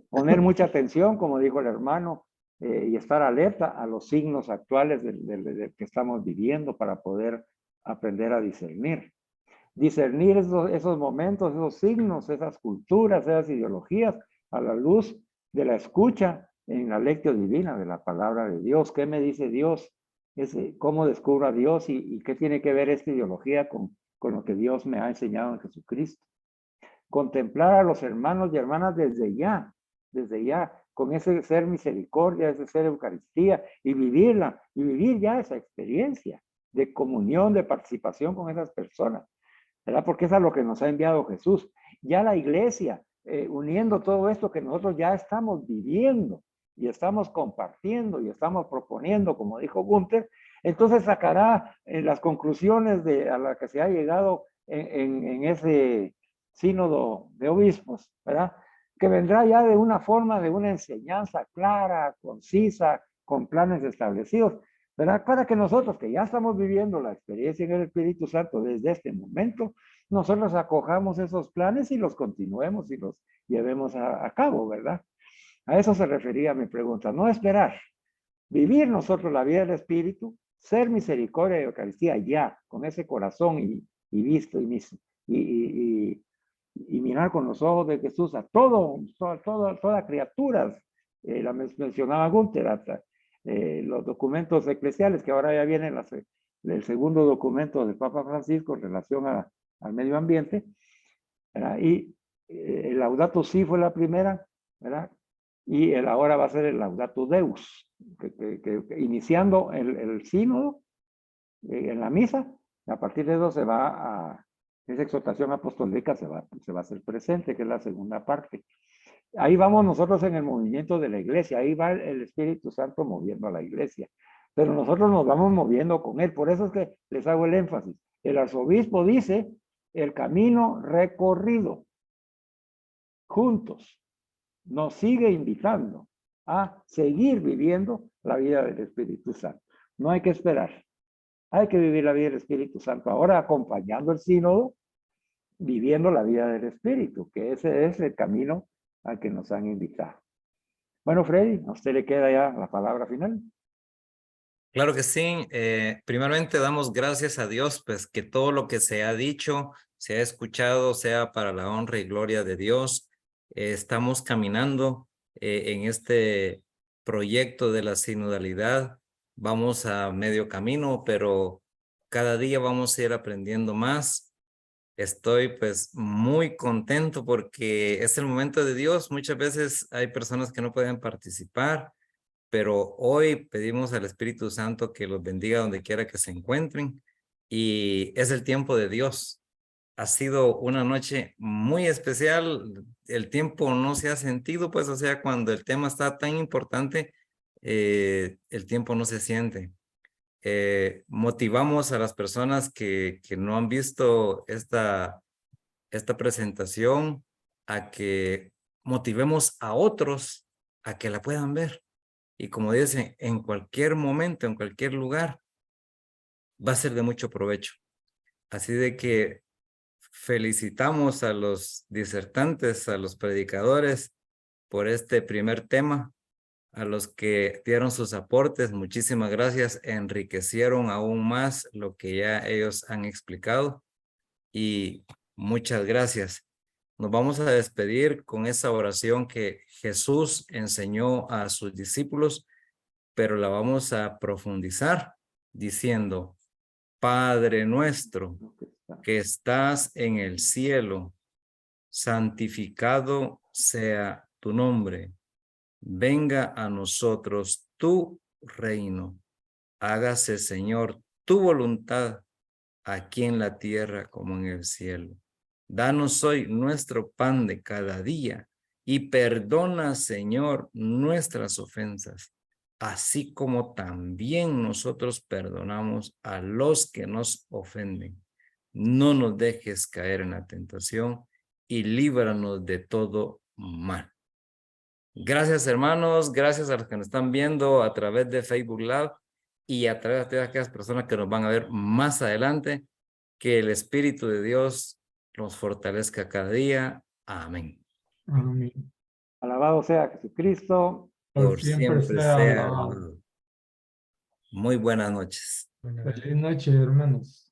Poner mucha atención, como dijo el hermano, y estar alerta a los signos actuales del que estamos viviendo para poder aprender a discernir. Discernir esos momentos, esos signos, esas culturas, esas ideologías a la luz de la escucha en la lectio divina de la palabra de Dios. ¿Qué me dice Dios? ¿Cómo descubro a Dios y qué tiene que ver esta ideología con lo que Dios me ha enseñado en Jesucristo? Contemplar a los hermanos y hermanas desde ya, con ese ser misericordia, ese ser Eucaristía, y vivirla, y vivir ya esa experiencia de comunión, de participación con esas personas, ¿verdad? Porque es a lo que nos ha enviado Jesús. Ya la iglesia, uniendo todo esto que nosotros ya estamos viviendo, y estamos compartiendo, y estamos proponiendo, como dijo Gunther, entonces sacará las conclusiones a las que se ha llegado en ese sínodo de obispos, ¿verdad? Que vendrá ya de una forma, de una enseñanza clara, concisa, con planes establecidos, ¿verdad? Para que nosotros que ya estamos viviendo la experiencia en el Espíritu Santo desde este momento, nosotros acojamos esos planes y los continuemos y los llevemos a cabo, ¿verdad? A eso se refería mi pregunta, no esperar, vivir nosotros la vida del Espíritu, ser misericordia y Eucaristía ya, con ese corazón y visto y mirar con los ojos de Jesús a toda criaturas. La mencionaba Gunther, hasta los documentos eclesiales, que ahora ya viene el segundo documento del Papa Francisco en relación al medio ambiente, ¿verdad? Y el Laudato Si fue la primera, ¿verdad? Y ahora va a ser el Laudato Deus, iniciando el sínodo en la misa, a partir de eso se va a, esa exhortación apostólica se va a hacer presente, que es la segunda parte. Ahí vamos nosotros en el movimiento de la iglesia, ahí va el Espíritu Santo moviendo a la iglesia, pero nosotros nos vamos moviendo con él, por eso es que les hago el énfasis. El arzobispo dice, el camino recorrido, juntos, nos sigue invitando a seguir viviendo la vida del Espíritu Santo. No hay que esperar. Hay que vivir la vida del Espíritu Santo. Ahora acompañando el sínodo, viviendo la vida del Espíritu, que ese es el camino al que nos han invitado. Bueno, Freddy, a usted le queda ya la palabra final. Claro que sí. Primeramente damos gracias a Dios, pues que todo lo que se ha dicho, se ha escuchado, sea para la honra y gloria de Dios. Estamos caminando en este proyecto de la sinodalidad. Vamos a medio camino, pero cada día vamos a ir aprendiendo más. Estoy pues muy contento porque es el momento de Dios. Muchas veces hay personas que no pueden participar, pero hoy pedimos al Espíritu Santo que los bendiga donde quiera que se encuentren y es el tiempo de Dios. Ha sido una noche muy especial. El tiempo no se ha sentido, pues, o sea, cuando el tema está tan importante, el tiempo no se siente. Motivamos a las personas que no han visto esta presentación a que motivemos a otros a que la puedan ver. Y como dicen, en cualquier momento, en cualquier lugar, va a ser de mucho provecho. Así de que felicitamos a los disertantes, a los predicadores por este primer tema, a los que dieron sus aportes, muchísimas gracias, enriquecieron aún más lo que ya ellos han explicado y muchas gracias. Nos vamos a despedir con esa oración que Jesús enseñó a sus discípulos, pero la vamos a profundizar diciendo, Padre nuestro que estás en el cielo, santificado sea tu nombre. Venga a nosotros tu reino. Hágase, Señor, tu voluntad aquí en la tierra como en el cielo. Danos hoy nuestro pan de cada día y perdona, Señor, nuestras ofensas, así como también nosotros perdonamos a los que nos ofenden. No nos dejes caer en la tentación y líbranos de todo mal. Gracias, hermanos. Gracias a los que nos están viendo a través de Facebook Live y a través de aquellas personas que nos van a ver más adelante. Que el Espíritu de Dios nos fortalezca cada día. Amén. Amén. Alabado sea Jesucristo. Por siempre sea alabado. alabado. Muy buenas noches. Feliz noche, hermanos.